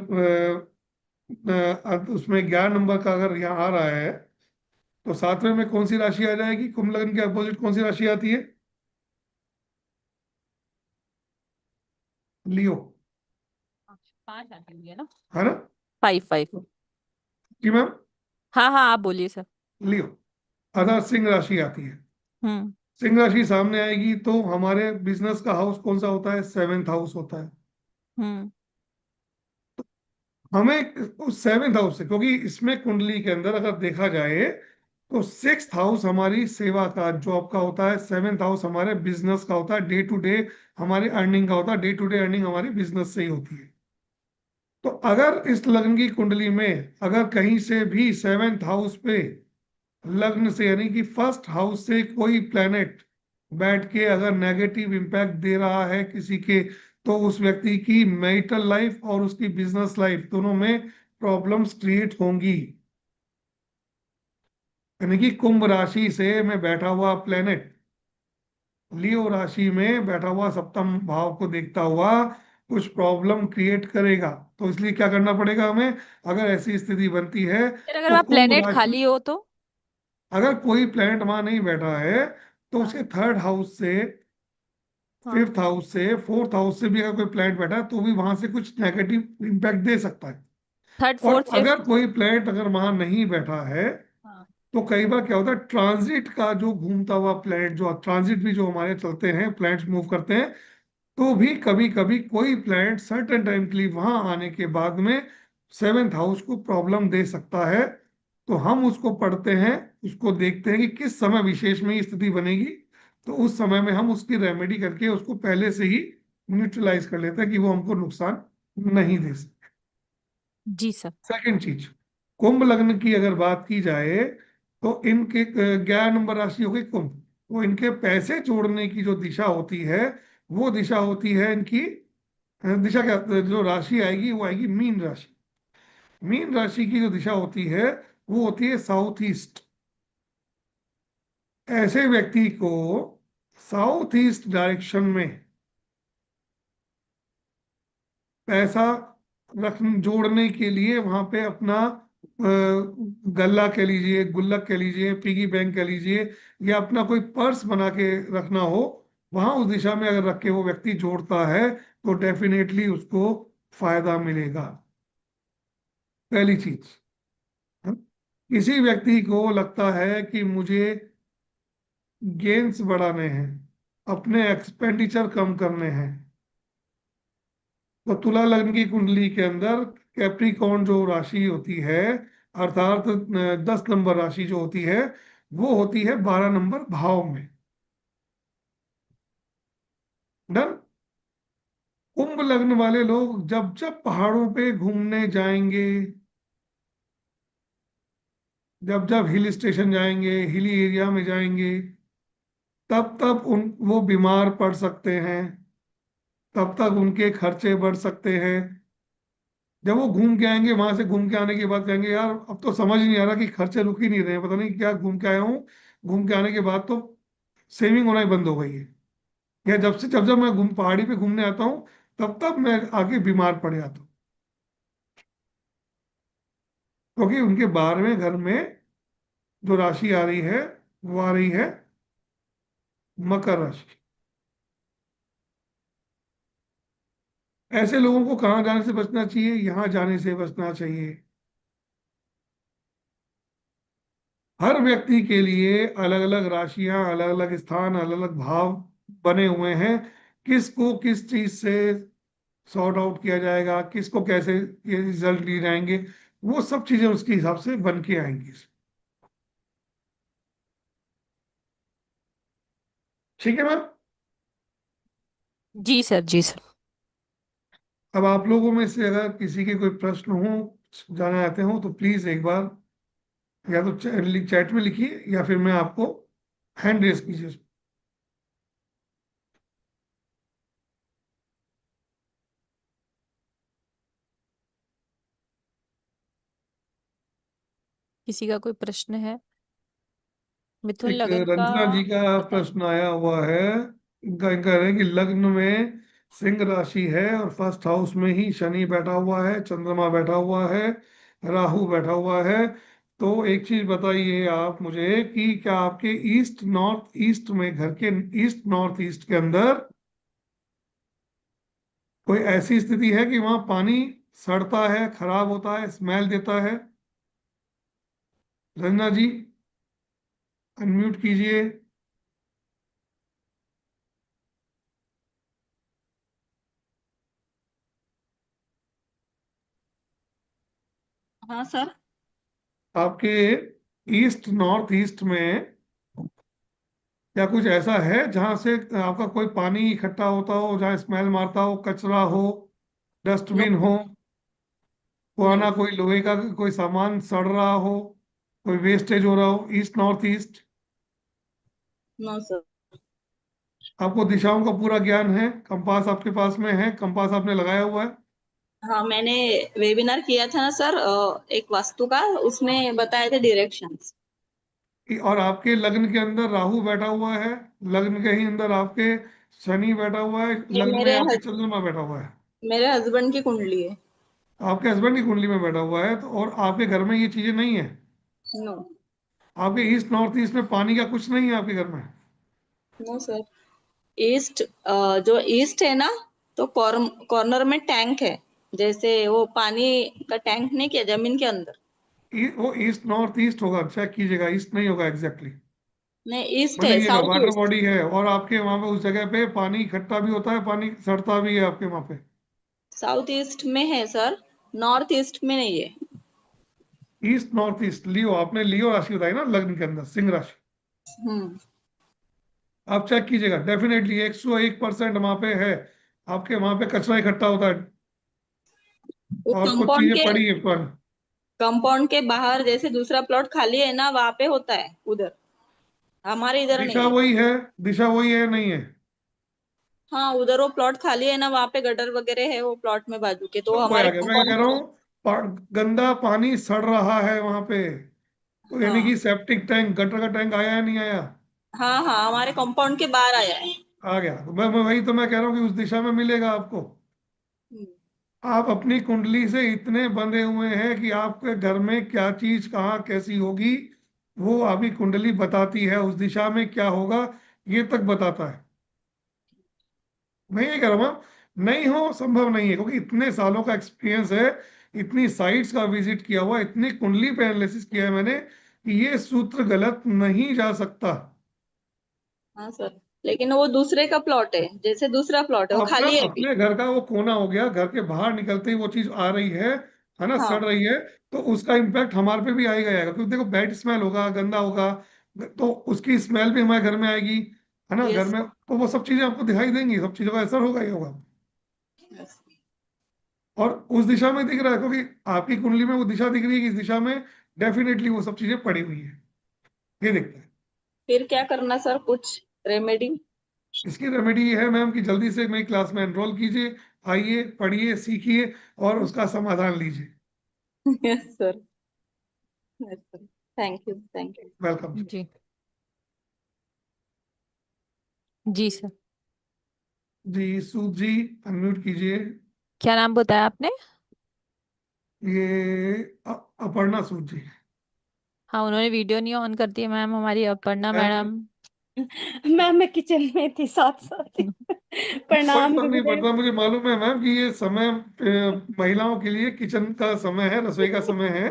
उसमें 11 नंबर का अगर यहाँ आ रहा है तो 7वें में कौन सी राशि आ जाएगी? कुंभ लग्न के अपोजिट कौन सी राशि आती है? लियो। 5 आती हुई है ना। है ना? 5 5। जी मैम। हाँ हाँ, आप बोलिए सर। लियो। हम्म। अर्थात सिंह राशि आती है। हम्म। सिंह राशि सामने आएगी तो हमारे बिजनेस का हाउस कौन सा होता है? 7th हाउस होता है। हम्म। हमें उस 7th हाउस से, क्योंकि इसमें कुंडली के अंदर अगर देखा जाए तो 6th हाउस हमारी सेवा का जॉब का होता है, 7th हाउस हमारे बिजनेस का होता है, डे टू डे हमारी अर्निंग का होता है, डे टू डे अर्निंग हमारी बिजनेस से ही होती है। तो अगर इस लग्न की कुंडली में अगर कहीं से भी 7th हाउस पे लग्न से यानी कि फर्स्ट हाउस से कोई प्लेनेट बैठ के अगर नेगेटिव इंपैक्ट दे रहा है किसी के, तो उस व्यक्ति की मैरिटल लाइफ और उसकी बिजनेस लाइफ दोनों में प्रॉब्लम्स क्रिएट होंगी। यानी कि कुंभ राशि से मैं बैठा हुआ प्लेनेट लियो राशि में बैठा हुआ सप्तम भाव को देखता हुआ कुछ प्रॉब्लम क्रिएट करेगा। तो इसलिए क्या करना पड़ेगा हमें, अगर ऐसी स्थिति बनती है फिर अगर तो वहाँ कुंभ प्लेनेट राशि, खाली हो तो। अगर कोई प्लेनेट वहां नहीं बैठा है तो हाँ। उसके 3rd हाउस से, हाँ। 5th हाउस से, 4th हाउस से भी अगर कोई प्लेनेट बैठा है तो भी वहां से कुछ नेगेटिव इम्पैक्ट दे सकता है। थर्ड और फोर्थ अगर फिफ्थ। कोई प्लेनेट अगर वहां नहीं बैठा है हाँ। तो कई बार क्या होता है, ट्रांजिट का जो घूमता हुआ प्लेनेट, जो ट्रांजिट भी जो हमारे चलते हैं, प्लैनेट्स मूव करते हैं, तो भी कभी कभी कोई प्लैनेट सर्टेन टाइम के लिए वहां आने के बाद में 7th हाउस को प्रॉब्लम दे सकता है। तो हम उसको पढ़ते हैं, उसको देखते हैं कि किस समय विशेष में ये स्थिति बनेगी, तो उस समय में हम उसकी रेमेडी करके उसको पहले से ही न्यूट्रलाइज कर लेते हैं कि वो हमको नुकसान नहीं दे सके। जी सर। सेकंड चीज, कुंभ लग्न की अगर बात की जाए तो इनके 11 नंबर राशि हो गई कुंभ, तो इनके पैसे जोड़ने की जो दिशा होती है वो दिशा होती है इनकी, दिशा क्या, जो राशि आएगी वो आएगी मीन राशि। मीन राशि की जो दिशा होती है वो होती है साउथ ईस्ट। ऐसे व्यक्ति को साउथ ईस्ट डायरेक्शन में पैसा रख जोड़ने के लिए वहां पे अपना गल्ला कह लीजिए, गुल्लक कह लीजिए, पिगी बैंक कह लीजिए, या अपना कोई पर्स बना के रखना हो, वहां उस दिशा में अगर रख के वो व्यक्ति जोड़ता है तो डेफिनेटली उसको फायदा मिलेगा। पहली चीज, किसी व्यक्ति को लगता है कि मुझे गेन्स बढ़ाने हैं, अपने एक्सपेंडिचर कम करने हैं, तो तुला लग्न की कुंडली के अंदर कैप्रिकॉर्न जो राशि होती है, अर्थात 10 नंबर राशि जो होती है वो होती है 12 नंबर भाव में। डन। कुंभ लग्न वाले लोग जब जब पहाड़ों पे घूमने जाएंगे, जब जब हिल स्टेशन जाएंगे, हिली एरिया में जाएंगे, तब तब उन वो बीमार पड़ सकते हैं, तब तक उनके खर्चे बढ़ सकते हैं। जब वो घूम के आएंगे, वहां से घूम के आने के बाद कहेंगे यार अब तो समझ ही नहीं आ रहा कि खर्चे रुक ही नहीं रहे हैं, पता नहीं क्या घूम के आया हूँ। घूम के आने के बाद तो सेविंग होना ही बंद हो गई है। या जब जब मैं घूम पहाड़ी पे घूमने आता हूँ तब तब मैं आके बीमार पड़ जाता हूँ, क्योंकि उनके 12वें घर में जो राशि आ रही है वो आ रही है मकर राशि। ऐसे लोगों को कहाँ जाने से बचना चाहिए? यहाँ जाने से बचना चाहिए। हर व्यक्ति के लिए अलग अलग राशियां, अलग अलग स्थान, अलग अलग भाव बने हुए हैं। किसको किस चीज से सॉर्ट आउट किया जाएगा, किसको कैसे ये रिजल्ट दिए जाएंगे, वो सब चीजें उसके हिसाब से बन के आएंगी। ठीक है मैम। जी सर। जी सर। अब आप लोगों में से अगर किसी के कोई प्रश्न हो, जाना चाहते हो, तो प्लीज एक बार या तो चैट में लिखिए या फिर मैं आपको हैंड रेस कीजिए। किसी का कोई प्रश्न है? मिथुन एक लग्न का रंजना जी का बताएं। प्रश्न आया हुआ है। इनका इनका है कि लग्न में सिंह राशि है और फर्स्ट हाउस में ही शनि बैठा हुआ है, चंद्रमा बैठा हुआ है, राहु बैठा हुआ है। तो एक चीज बताइए आप मुझे कि क्या आपके ईस्ट नॉर्थ ईस्ट में, घर के ईस्ट नॉर्थ ईस्ट के अंदर कोई ऐसी स्थिति है कि वहां पानी सड़ता है, खराब होता है, स्मेल देता है? रंजना जी, अनम्यूट कीजिए। हाँ सर। आपके ईस्ट नॉर्थ ईस्ट में क्या कुछ ऐसा है जहां से आपका कोई पानी इकट्ठा होता हो, जहां स्मेल मारता हो, कचरा हो, नो डस्टबिन हो, पुराना नहीं। कोई लोहे का कोई सामान सड़ रहा हो, कोई वेस्टेज हो रहा हो east north east? No sir. आपको दिशाओं का पूरा ज्ञान है? कंपास आपके पास में है? कंपास आपने लगाया हुआ है? हाँ, मैंने वेबिनार किया था ना सर, एक वास्तु का, उसमें बताए थे डायरेक्शंस। और आपके लग्न के अंदर राहु बैठा हुआ है, लग्न के ही अंदर आपके शनि बैठा हुआ है, ये लग्न में आपके चंद्रमा बैठा हुआ है, मेरे हस्बैंड की कुंडली है। आपके हस्बैंड की कुंडली में बैठा हुआ है। तो और आपके घर में ये चीजें नहीं है? नो। आपके ईस्ट नॉर्थ ईस्ट में पानी का कुछ नहीं है आपके घर में? No sir. ईस्ट, जो ईस्ट है ना, तो कॉर्नर में टैंक है, जैसे वो पानी का टैंक नहीं किया जमीन के अंदर। वो ईस्ट नॉर्थ ईस्ट होगा, चेक कीजिएगा, ईस्ट नहीं होगा एग्जैक्टली। नहीं, ईस्ट मतलब है, ये साउथ वाटर ईस्ट। बॉडी है और आपके वहां पे उस जगह पे पानी इकट्ठा भी होता है, पानी सड़ता भी है आपके वहां पे? साउथ ईस्ट में है सर, नॉर्थ ईस्ट में नहीं है। ईस्ट नॉर्थ ईस्ट, लियो, आपने लियो राशि बताई ना लग्न के अंदर, सिंह राशि। हम्म। आप चेक कीजिएगा, डेफिनेटली 101% वहां पे है। आपके वहां पे कचरा इकट्ठा होता है वो और कुछ चीजें पड़ी है पर। कंपाउंड के बाहर जैसे दूसरा प्लॉट खाली है ना, वहां पे होता है उधर, हमारे इधर नहीं दिशा है। वही है, दिशा वही है, नहीं है? हाँ, उधर वो प्लॉट खाली है ना, वहां पे गटर वगैरह है वो प्लॉट में बाजू के, तो सब वही हमारे आ गया। मैं क्या कह कंपाउंड रहा में। हूँ, गंदा पानी सड़ रहा है वहां पे, तो यानी हाँ कि सेप्टिक टैंक, गटर का टैंक आया या नहीं आया? हाँ हाँ, हमारे कंपाउंड के बाहर आया है। आ गया। तो मैं वही तो मैं कह रहा हूँ कि उस दिशा में मिलेगा आपको। हम्म। आप अपनी कुंडली से इतने बंधे हुए हैं कि आपके घर में क्या चीज कहाँ कैसी होगी वो आपकी कुंडली बताती है, उस दिशा में क्या होगा ये तक बताता है। मैं ये कह रहा हूँ, नहीं हो संभव नहीं है, क्योंकि इतने सालों का एक्सपीरियंस है, इतनी साइट्स का विजिट किया हुआ, इतनी कुंडली पे एनालिसिस किया है मैंने कि ये सूत्र गलत नहीं जा सकता। हाँ सर, लेकिन वो दूसरे का प्लॉट है, जैसे दूसरा प्लॉट है वो आपका खाली है अभी। अपने घर का वो कोना हो गया, घर के बाहर निकलते ही वो चीज आ रही है ना, सड़ हाँ। रही है, तो उसका इम्पैक्ट हमारे पे भी आएगा आएगा, क्योंकि देखो बैड स्मेल होगा, गंदा होगा, तो उसकी स्मेल भी हमारे घर में आएगी, है ना, घर यस। में, तो वो सब चीजें आपको दिखाई देंगी, सब चीजों का असर होगा ही होगा। यस। और उस दिशा में दिख रहा है, क्योंकि आपकी कुंडली में वो दिशा दिख रही है कि इस दिशा में डेफिनेटली वो सब चीजें पड़ी हुई है, ये दिखता है। फिर क्या करना सर, कुछ रेमेडी? इसकी रेमेडी ये है मैम कि जल्दी से मेरी क्लास में एनरोल कीजिए, आइए, पढ़िए, सीखिए और उसका समाधान लीजिए। Yes sir. Yes sir. Thank you, thank you. Welcome. जी। जी सर। जी सूद जी, अनम्यूट कीजिए। क्या नाम बताया आपने? ये अपर्णा सूद जी। हाँ, उन्होंने वीडियो नहीं ऑन कर दी मैम, हमारी अपर्णा मैम, मैडम। मैम मैं किचन में थी साथ साथ। कोई प्रणाम फर्क नहीं गुरुदेव। पड़ता, मुझे मालूम है मैम कि ये समय महिलाओं के लिए किचन का समय है, रसोई का समय है,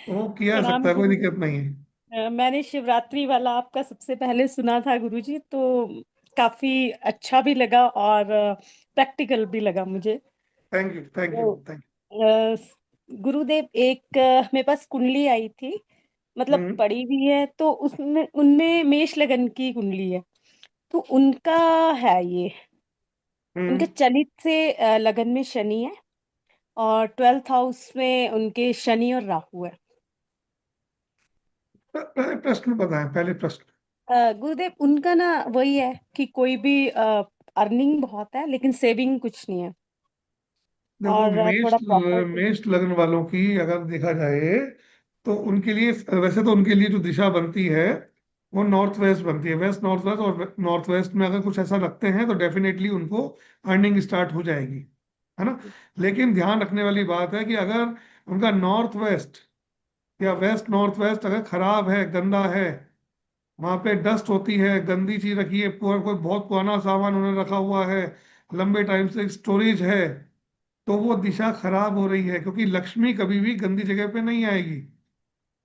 वो किया जा सकता प्रणाम है, कोई गुरुदेव। दिक्कत नहीं है। मैंने शिवरात्रि वाला आपका सबसे पहले सुना था गुरुजी, तो काफी अच्छा भी लगा और प्रैक्टिकल भी लगा मुझे। थैंक यू, थैंक यू, तो थैंक अ, गुरुदेव, एक मेरे पास कुंडली आई थी, यू। मतलब पड़ी भी है, तो उसमें उनमें मेष लगन की कुंडली है, तो उनका है ये, उनके हम्म। चलित से लगन में शनि है और 12th हाउस में उनके शनि और राहु है। पहले प्रश्न बताएं, पहले प्रश्न। गुरुदेव, उनका ना वही है कि कोई भी अर्निंग बहुत है लेकिन सेविंग कुछ नहीं है, देखो और मेष थोड़ा प्रॉपर्टी। मेष लग्न वालों की अगर देखा जाए तो उनके लिए, वैसे तो उनके लिए जो दिशा बनती है वो नॉर्थ वेस्ट बनती है, वेस्ट नॉर्थ वेस्ट, और नॉर्थ वेस्ट में अगर कुछ ऐसा रखते हैं तो डेफिनेटली उनको अर्निंग स्टार्ट हो जाएगी, है ना। लेकिन ध्यान रखने वाली बात है कि अगर उनका नॉर्थ वेस्ट या वेस्ट नॉर्थ वेस्ट अगर खराब है, गंदा है, वहां पे डस्ट होती है, गंदी चीज रखी है, पूरा कोई बहुत पुराना सामान उन्होंने रखा हुआ है, लंबे टाइम से स्टोरेज है, तो वो दिशा खराब हो रही है, क्योंकि लक्ष्मी कभी भी गंदी जगह पे नहीं आएगी।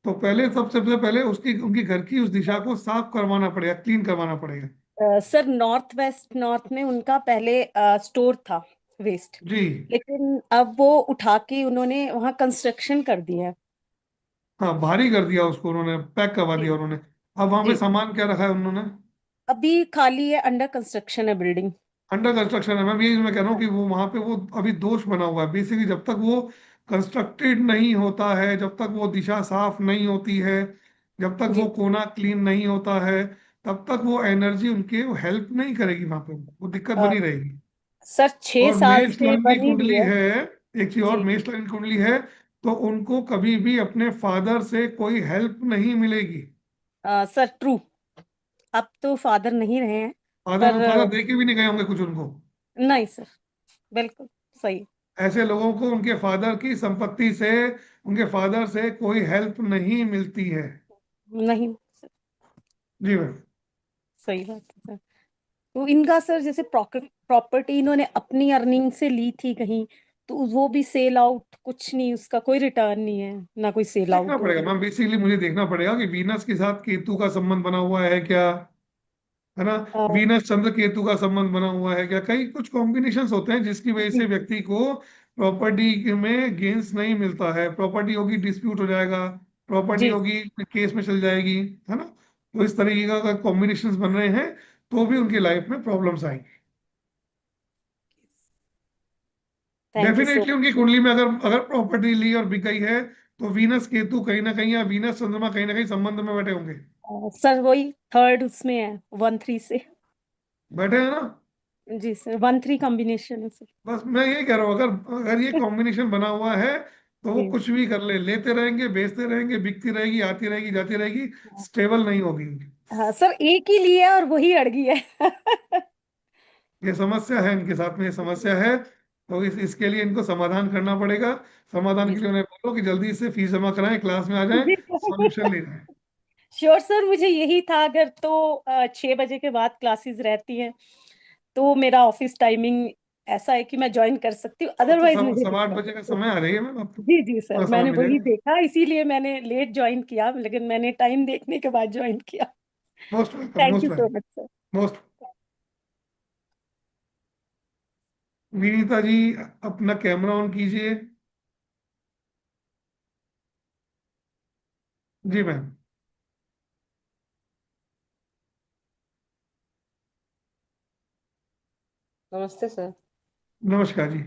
तो पहले, सबसे पहले उसकी, उनकी घर की उस दिशा को साफ करवाना पड़ेगा, क्लीन करवाना पड़ेगा। सर नॉर्थ वेस्ट नॉर्थ में उनका पहले स्टोर था वेस्ट, जी। लेकिन अब वो उठा के उन्होंने वहाँ कंस्ट्रक्शन कर दिया है। हाँ, भारी कर दिया उसको उन्होंने, पैक करवा जी दिया उन्होंने। अब वहां पे जी। सामान क्या रखा है उन्होंने? अभी खाली है, अंडर कंस्ट्रक्शन है बिल्डिंग। अंडर कंस्ट्रक्शन है मैम, यही मैं कह रहा हूँ कि वो वहां पे वो अभी दोष बना हुआ है बेसिकली। जब तक वो कंस्ट्रक्टेड नहीं होता है, जब तक वो दिशा साफ नहीं होती है, जब तक वो जी कोना क्लीन नहीं होता है, तब तक वो एनर्जी उनके हेल्प नहीं करेगी, वहां पे वो दिक्कत अ, बनी रहेगी। सर छह और साल मेष से लग्न की बनी हुई कुंडली है। है, एक चीज और, जी मेष लग्न की कुंडली है तो उनको कभी भी अपने फादर से कोई हेल्प नहीं मिलेगी। सर ट्रू, अब तो फादर नहीं रहे हैं, फादर पर फादर दे के भी नहीं गए होंगे कुछ उनको। नहीं सर, बिल्कुल सही। ऐसे लोगों को उनके फादर की संपत्ति से, उनके फादर से कोई हेल्प नहीं मिलती है। नहीं सर, जी मैम। सही बात है सर। तो इनका सर जैसे प्रॉपर्टी इन्होंने अपनी अर्निंग से ली थी कहीं, तो वो भी सेल आउट, कुछ नहीं, उसका कोई रिटर्न नहीं है, ना कोई सेल देखना आउट हो पड़ेगा रही मैम, बेसिकली मुझे देखना पड़ेगा कि वीनस के साथ केतु का संबंध बना हुआ है क्या, है ना। है। वीनस चंद्र केतु का संबंध बना हुआ है क्या, कई कुछ कॉम्बिनेशंस होते हैं जिसकी वजह जी से व्यक्ति को प्रॉपर्टी में गेन्स नहीं मिलता है। प्रॉपर्टी होगी, डिस्प्यूट हो जाएगा, प्रॉपर्टी जी होगी, केस में चल जाएगी, है ना। तो इस तरीके का अगर कॉम्बिनेशंस बन रहे हैं तो भी उनकी लाइफ में प्रॉब्लम्स आएंगी। थैंक यू सो डेफिनेटली उनकी कुंडली में अगर अगर प्रॉपर्टी ली और बिक गई है तो वीनस केतु कहीं ना कहीं, या वीनस चंद्रमा कहीं ना कहीं संबंध में बैठे होंगे। मच सर, वही थर्ड उसमें है 1-3 से। बैठे हैं ना। जी सर, 1-3 कॉम्बिनेशन है सर। बस मैं ये कह रहा हूँ, अगर अगर ये कॉम्बिनेशन बना हुआ है तो वो जी कुछ भी कर ले, लेते रहेंगे, बेचते रहेंगे, बिकती रहेगी, आती रहेगी, जाती रहेगी, स्टेबल नहीं होगी। हाँ सर, एक ही लिया और वही अड़ गई है। ये समस्या है इनके साथ में, ये समस्या है। तो इसके लिए इनको समाधान करना पड़ेगा। समाधान जी के लिए उन्हें बोलो कि जल्दी से फीस जमा कराएं, क्लास में आ जाएं, सॉल्यूशन ले जाएं। श्योर सर, मुझे यही था, अगर तो 6 बजे के बाद क्लासेस रहती हैं तो मेरा ऑफिस टाइमिंग ऐसा है कि मैं ज्वाइन कर सकती हूँ, अब तो अदरवाइज मुझे सवा आठ दिक्कत बजे का है। समय आ रही है मैम, अब तो जी जी सर, पूरा समय मैंने वही मिलेगा। देखा, इसीलिए मैंने लेट ज्वाइन किया, लेकिन मैंने टाइम देखने के बाद ज्वाइन किया। Most welcome, thank most you so welcome, much sir. Most. Vinita ji, अपना कैमरा ऑन कीजिए। जी मैम। नमस्ते सर। नमस्कार जी।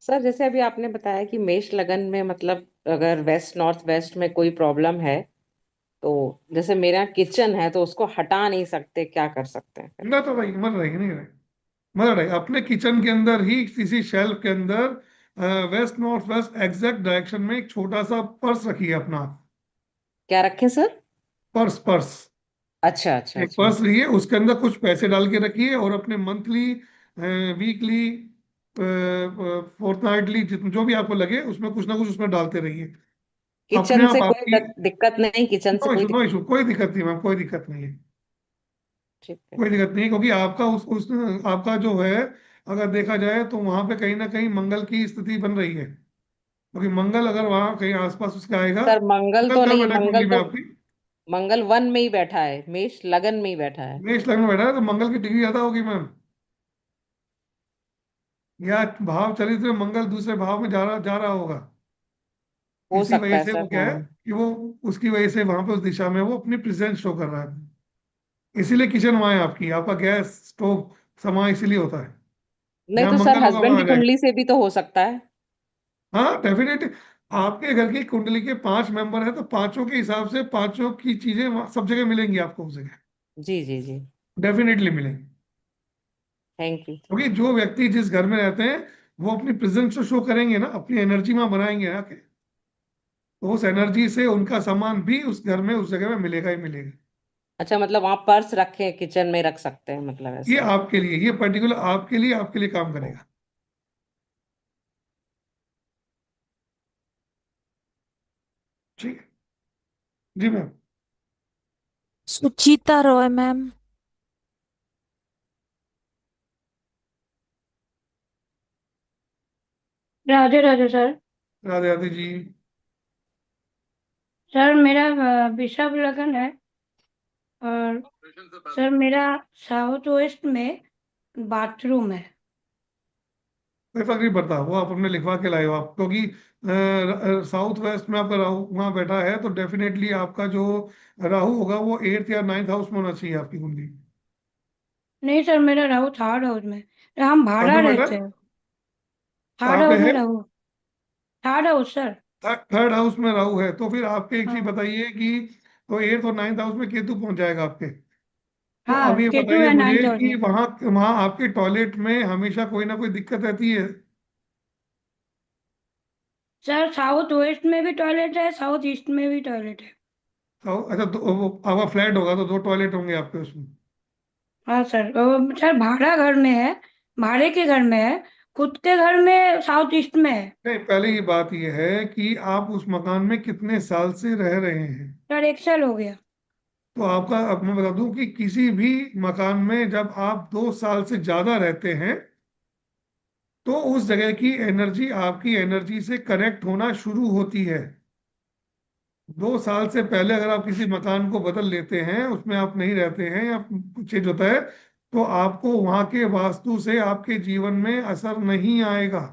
सर जैसे अभी आपने बताया कि मेष लगन में मतलब अगर वेस्ट नॉर्थ वेस्ट में कोई प्रॉब्लम है, तो जैसे मेरा किचन है तो उसको हटा नहीं सकते, क्या कर सकते हैं फिर? ना तो भाई मर रहेगी, नहीं रहेगी, मर रहेगी अपने किचन के अंदर ही, किसी शेल्फ के अंदर, waste north waste exact direction में एक छोटा सा पर्स रखिए अपना। क्या रखें सर? Purse, purse. अच्छा अच्छा एक अच्छा। पर्स लिए, उसके अंदर कुछ पैसे डाल के रखिए और अपने मंथली, वीकली, फोर्टनाइटली, जो भी आपको लगे उसमें कुछ ना कुछ उसमें डालते रहिए। अपने किचन आप से कोई आपकी, दिक्कत नहीं, किचन से नो कोई इशू, नो दिक्कत? इशू, कोई दिक्कत नहीं मैम, कोई दिक्कत नहीं है। ठीक है। कोई दिक्कत नहीं है, क्योंकि आपका उस आपका जो है, अगर देखा जाए तो वहां पे कहीं ना कहीं मंगल की स्थिति बन रही है, क्योंकि मंगल अगर वहां कहीं आसपास उसके आएगा। सर मंगल मंगल तो कहाँ नहीं, बैठा है मंगल कुंडली में तो आपकी? मंगल वन में ही बैठा है, मेष लगन में ही बैठा है। मेष लग्न में बैठा है तो मंगल की डिग्री ज्यादा होगी मैम। या भाव चरित्र में मंगल दूसरे भाव में जा रहा होगा। हो इसी सकता वजह है से वो सर, क्या है हाँ। कि वो, उसकी वजह से वहां पे उस दिशा में वो अपनी प्रेजेंस शो कर रहा है। इसीलिए किचन वहां है आपकी, आपका गैस स्टोव समा इसीलिए होता है। नहीं जहां तो सर मंगल होगा हस्बैंड वहां की आ जाएगा। कुंडली से भी तो हो सकता है। हाँ डेफिनेट। आपके घर की कुंडली के 5 मेंबर हैं तो पांचों के हिसाब से पांचों की चीजें सब जगह मिलेंगी आपको, उस जगह जी जी जी। डेफिनेटली मिलेंगी। Thank you. क्योंकि जो व्यक्ति जिस घर में रहते हैं वो अपनी प्रेजेंस तो शो करेंगे ना, अपनी एनर्जी वहां बनाएंगे आके। तो उस एनर्जी से उनका सामान भी उस घर में उस जगह में मिलेगा ही मिलेगा। अच्छा, मतलब वहां पर्स रखे किचन में रख सकते हैं, मतलब ये ऐसे। आपके लिए, ये पर्टिकुलर आपके लिए काम करेगा। ठीक है। जी मैम। सुचिता Roy ma'am. Radhe Radhe sir. Radhe Radhe ji. Sir मेरा वृषभ लगन है, और सर मेरा साउथ वेस्ट में बाथरूम है। कोई फर्क नहीं पड़ता, वो आप अपने लिखवा के लाए हो आप, क्योंकि साउथ वेस्ट में आपका राहु वहां बैठा है, तो डेफिनेटली आपका जो राहु होगा वो 8th या 9th हाउस में होना चाहिए आपकी कुंडली। नहीं सर, मेरा राहु थर्ड हाउस में। हम कहाँ भाड़ा पे बैठा रहते है? हैं। थर्ड कहाँ पे हाउस में है? Rahu. Third house sir. Third house में राहु है, तो फिर आपके एक चीज हाँ। बताइए कि तो 8th और 9th हाउस में केतु पहुंच जाएगा आपके। तो अब हाँ, ये केतु बताइए है मुझे 9th हाउस कि में। वहां वहां आपके टॉयलेट में हमेशा कोई ना कोई दिक्कत रहती है? सर साउथ वेस्ट में भी टॉयलेट है, साउथ ईस्ट में भी टॉयलेट है। तो अच्छा, आपका फ्लैट होगा तो 2 टॉयलेट होंगे आपके उसमें। हाँ सर, सर भाड़ा घर में है, भाड़े के घर में है। खुद के घर में साउथ ईस्ट में है। नहीं, पहले ही बात यह है कि आप उस मकान में कितने साल से रह रहे हैं। सर 1 साल हो गया। तो आपका, अब मैं बता दूं कि किसी भी मकान में जब आप 2 साल से ज्यादा रहते हैं तो उस जगह की एनर्जी आपकी एनर्जी से कनेक्ट होना शुरू होती है। 2 साल से पहले अगर आप किसी मकान को बदल लेते हैं, उसमें आप नहीं रहते हैं या कुछ चेंज होता है, तो आपको वहां के वास्तु से आपके जीवन में असर नहीं आएगा।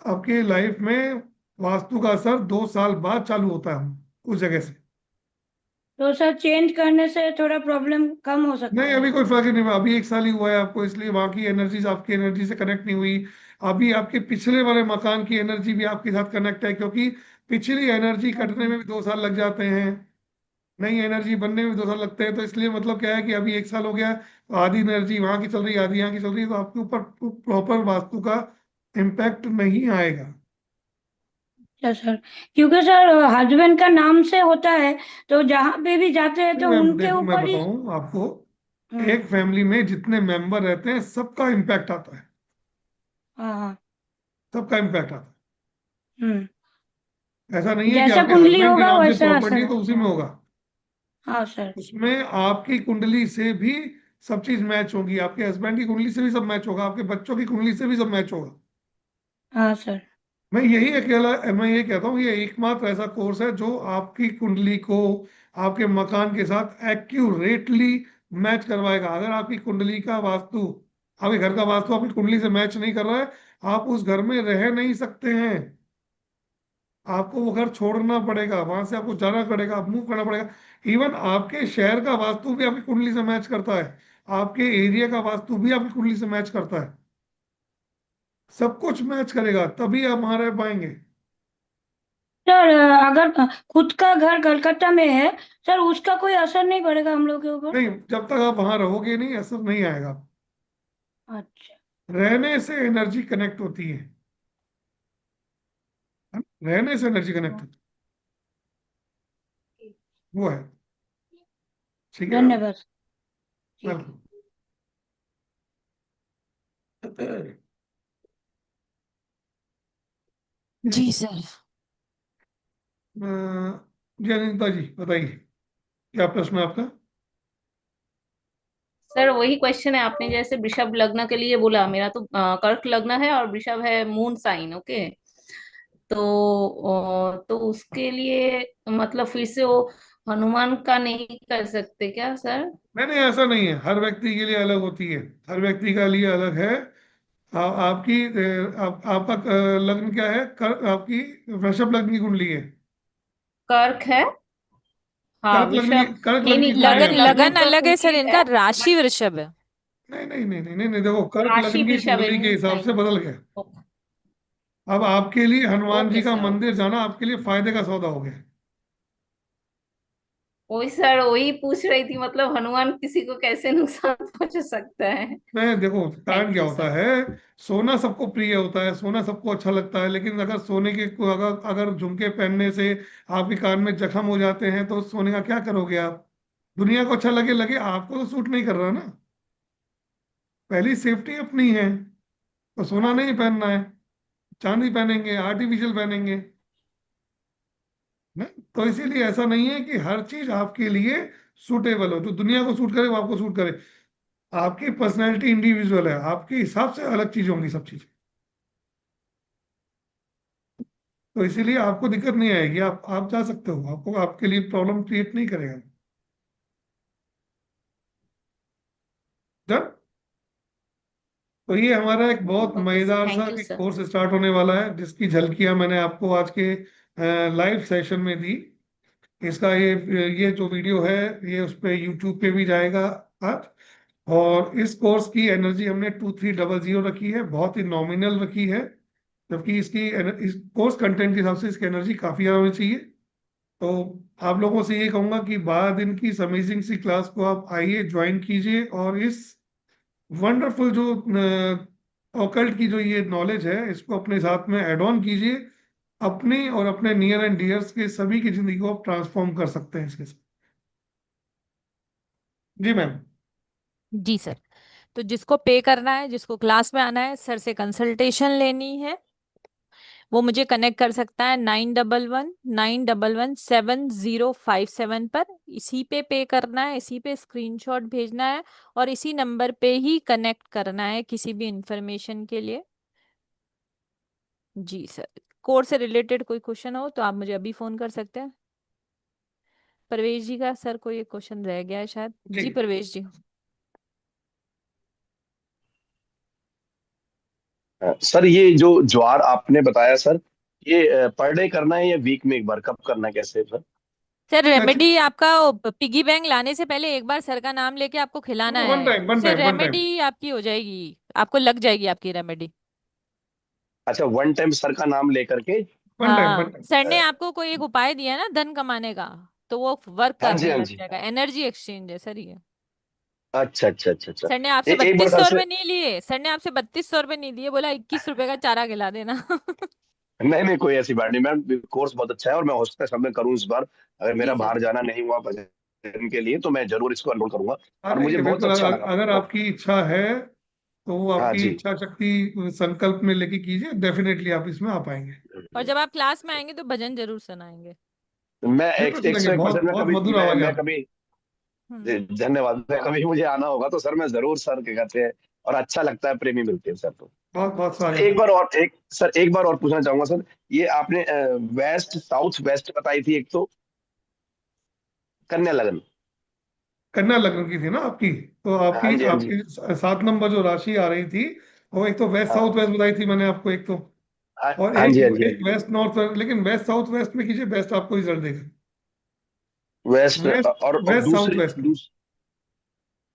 आपके लाइफ में वास्तु का असर 2 साल बाद चालू होता है उस जगह से। तो सर चेंज करने से थोड़ा प्रॉब्लम कम हो सकता नहीं, है। अभी कोई फर्क ही नहीं हुआ, अभी 1 साल ही हुआ है आपको, इसलिए वहां की एनर्जीज आपकी एनर्जी से कनेक्ट नहीं हुई। अभी आपके पिछले वाले मकान की एनर्जी भी आपके साथ कनेक्ट है, क्योंकि पिछली एनर्जी कटने में भी 2 साल लग जाते हैं, नई एनर्जी बनने में भी 2 साल लगते हैं। तो इसलिए मतलब क्या है कि अभी 1 साल हो गया है, तो आधी एनर्जी वहां की चल रही है, आधी यहाँ की चल रही है, तो आपके ऊपर प्रॉपर वास्तु का इम्पैक्ट नहीं आएगा। अच्छा सर, क्योंकि सर हस्बैंड का नाम से होता है, तो जहाँ पे भी जाते हैं नहीं तो मैम, उनके देखो मैं ऊपर ही। बताऊं आपको, हम्म। एक फैमिली में जितने मेंबर रहते हैं सबका इम्पैक्ट आता है, हाँ हाँ। सबका इम्पैक्ट आता हम्म। है। ऐसा नहीं है कि जैसा आपके कुंडली हस्बैंड के होगा नाम से वैसा प्रॉपर्टी असर है है। तो उसी में हाँ। होगा। हाँ सर। उसमें आपकी कुंडली से भी सब चीज मैच होगी, आपके हस्बैंड की कुंडली से भी सब मैच होगा, आपके बच्चों की कुंडली से भी सब मैच होगा। हाँ सर। मैं ये कहता हूँ, ये एकमात्र ऐसा कोर्स है जो आपकी कुंडली को आपके मकान के साथ एक्यूरेटली मैच करवाएगा। अगर आपकी कुंडली का वास्तु, आपके घर का वास्तु आपकी कुंडली से मैच नहीं कर रहा है, आप उस घर में रह नहीं सकते हैं। आपको वो घर छोड़ना पड़ेगा, वहां से आपको जाना पड़ेगा, आप मूव करना पड़ेगा। इवन आपके शहर का वास्तु भी आपकी कुंडली से मैच करता है, आपके एरिया का वास्तु भी आपकी कुंडली से मैच करता है। सब कुछ मैच करेगा तभी आप वहां रह पाएंगे। सर अगर खुद का घर कलकत्ता में है, सर उसका कोई असर नहीं पड़ेगा हम लोग के ऊपर। नहीं, जब तक आप वहां रहोगे नहीं असर नहीं आएगा। अच्छा। रहने से एनर्जी कनेक्ट होती है, रहने से एनर्जी कनेक्ट होती है, वो है। ठीक है मैम। धन्यवाद। ठीक है। वेलकम। जी सर। जी अनिता जी बताइए, क्या प्रश्न है आपका? सर वही क्वेश्चन है, आपने जैसे वृषभ लग्न के लिए बोला, मेरा तो कर्क लग्न है और वृषभ है मून साइन। ओके। तो उसके लिए मतलब फिर से वो हनुमान का नहीं कर सकते क्या सर? नहीं नहीं, ऐसा नहीं है, हर व्यक्ति के लिए अलग होती है, हर व्यक्ति का लिए अलग है। आपकी आपका लग्न क्या है? आपकी वृषभ लग्न की कुंडली है। कर्क है। हाँ वृषभ। कर्क नहीं लग्न नहीं, की कुंडली है कर्क लगन आपकी। लग्न लगन तो अलग है सर, कुंडली इनका है। राशि वृषभ है। नहीं नहीं नहीं नहीं नहीं नहीं, देखो कर्क राशि लग्न की वृषभ है, कुंडली के मून हिसाब से साइन। बदल गया। अब आपके लिए हनुमान ओके जी का सर, ओके मंदिर सर। जाना आपके लिए फायदे का सौदा हो गया। वही सर, वही पूछ रही थी, मतलब हनुमान किसी को कैसे नुकसान पहुंचा सकता है। मैं देखो, कारण थैंक क्या यू होता सर। है, सोना सबको प्रिय होता है, सोना सबको अच्छा लगता है, लेकिन अगर सोने के अगर अगर झुमके पहनने से आपके कान में जख्म हो जाते हैं तो सोने का क्या करोगे आप? दुनिया को अच्छा लगे लगे, आपको तो सूट नहीं कर रहा ना। पहली सेफ्टी अपनी है, तो सोना नहीं पहनना है, चांदी पहनेंगे, आर्टिफिशियल पहनेंगे ना। तो इसीलिए ऐसा नहीं है कि हर चीज आपके लिए सूटेबल हो, जो दुनिया को सूट करे वो आपको सूट करे। आपकी पर्सनैलिटी इंडिविजुअल है, आपके हिसाब से अलग चीज होंगी सब चीज। तो इसीलिए आपको दिक्कत नहीं आएगी, आप जा सकते हो, आपको आपके लिए प्रॉब्लम क्रिएट नहीं करेगा। डन। तो ये हमारा एक बहुत ओके सर, मजेदार सा थैंक यू एक सर। कोर्स स्टार्ट होने वाला है, जिसकी झलकियां मैंने आपको आज के लाइव सेशन में दी। इसका ये जो वीडियो है, ये उस पे यूट्यूब पे भी जाएगा आज। और इस कोर्स की एनर्जी हमने 2300 रखी है, बहुत ही नॉमिनल रखी है, जबकि इस कोर्स कंटेंट के हिसाब से इसकी एनर्जी काफी ज्यादा होनी चाहिए। तो आप लोगों से ये कहूंगा कि 12 दिन की इस अमेजिंग सी क्लास को आप आइए, ज्वाइन कीजिए, और इस वंडरफुल जो ऑकल्ट की जो ये नॉलेज है, इसको अपने साथ में ऐड ऑन कीजिए। अपनी और अपने नियर एंड डियर्स के सभी की जिंदगी को आप ट्रांसफॉर्म कर सकते हैं इसके साथ। जी मैम। जी सर। तो जिसको पे करना है, जिसको क्लास में आना है, सर से कंसल्टेशन लेनी है, वो मुझे कनेक्ट कर सकता है 9119117057 पर। इसी पे करना है, इसी पे स्क्रीनशॉट भेजना है, और इसी नंबर पे ही कनेक्ट करना है किसी भी इंफॉर्मेशन के लिए। जी सर। कोर्स से रिलेटेड कोई क्वेश्चन हो तो आप मुझे अभी फोन कर सकते हैं। परवेश जी का सर कोई क्वेश्चन रह गया है शायद। जी जी परवेश जी। सर ये जो ज्वार आपने बताया सर, ये पर डे करना है या वीक में एक बार, कब करना है, कैसे सर? सर एक्चुअली रेमेडी आपका पिगी बैंक लाने से पहले एक बार सर का नाम लेके आपको खिलाना वन है, टाइम वन उससे टाइम वन टाइम रेमेडी आपकी हो जाएगी, आपको लग जाएगी आपकी रेमेडी। अच्छा, वन टाइम सर का नाम लेकर के। वन टाइम वन हाँ, टाइम। सर ने आपको कोई एक उपाय दिया है ना धन कमाने का, तो वो वर्क हाँ जी, करने हाँ लग जी। जाएगा। एनर्जी एक्सचेंज है सर ये। अच्छा अच्छा अच्छा अच्छा। सर ने आपसे एक बार बत्तीस सर सौ से, रुपये नहीं लिए, सर ने आपसे 3200 रुपये नहीं दिए, बोला 21 रुपए का चारा खिला देना। नहीं नहीं कोई ऐसी बात नहीं मैम, कोर्स बहुत अच्छा है और मैं हो सकता है सब में करूँ इस बार। अगर जी मेरा सर। बाहर जाना नहीं हुआ भजन के लिए तो मैं जरूर इसको अनरोल करूंगा। आ और मुझे जाइए बहुत बिल्कुल, अच्छा अगर लगा अगर वो। आपकी इच्छा है तो वो हाँ आपकी जी। इच्छा शक्ति संकल्प में लेके कीजिए, डेफिनेटली आप इसमें आ पाएंगे। और जब आप क्लास में आएंगे तो भजन जरूर सुनाएंगे। मैं बिल्कुल एक सुनेंगे, सौ एक बहुत परसेंट में बहुत कभी मधुर आवाज है मैं आपकी। कभी हम्म। धन्यवाद, मैं कभी मुझे आना होगा तो सर मैं जरूर, सर क्या कहते हैं, और अच्छा लगता है, प्रेमी मिलते हैं सर तो। बहुत बहुत सर स्वागत एक है। बार और, एक बार और पूछना चाहूंगा सर। ये आपने वेस्ट साउथ वेस्ट बताई थी एक तो, कन्या लगन। कन्या लग्न की थी ना आपकी, तो हाँ आपकी जी, हाँ जी। आपकी 7 नंबर जो राशि आ रही थी, वो एक तो वेस्ट हाँ साउथ वेस्ट बताई थी मैंने आपको, एक तो, हाँ और हाँ एक जी, हाँ जी, हाँ एक जी। West north west. लेकिन वेस्ट साउथ वेस्ट में कीजिए, बेस्ट आपको रिजल्ट देगा। वेस्ट वेस्ट और वेस्ट साउथ वेस्ट में।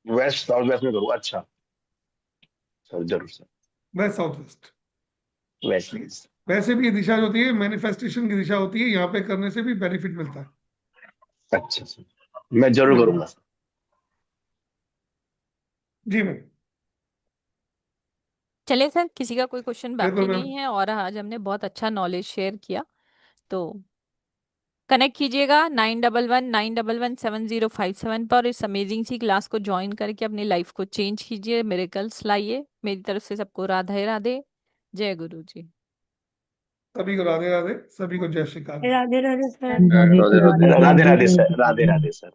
वेस्ट साउथ वेस्ट में करूँ, अच्छा। सर जरूर sir. West south west. West east. वैसे भी ये दिशा जो होती है मैनिफेस्टेशन की दिशा होती है, यहाँ पे करने से भी बेनिफिट मिलता है। अच्छा सर, मैं जरूर करूंगा सर। जी मैम। चलिए सर, किसी का कोई क्वेश्चन बिल्कुल बाकी मैम। नहीं है, और आज हमने बहुत अच्छा नॉलेज शेयर किया। तो कनेक्ट कीजिएगा 9119117057 पर, इस अमेजिंग सी क्लास को ज्वाइन करके अपनी लाइफ को चेंज कीजिए, मिरेकल्स लाइए। मेरी तरफ से सबको राधे राधे, जय गुरु जी। सभी को राधे राधे, सभी को जय श्री काल। Radhe Radhe sir. Radhe Radhe Radhe Radhe sir. Sir, Radhe Radhe sir.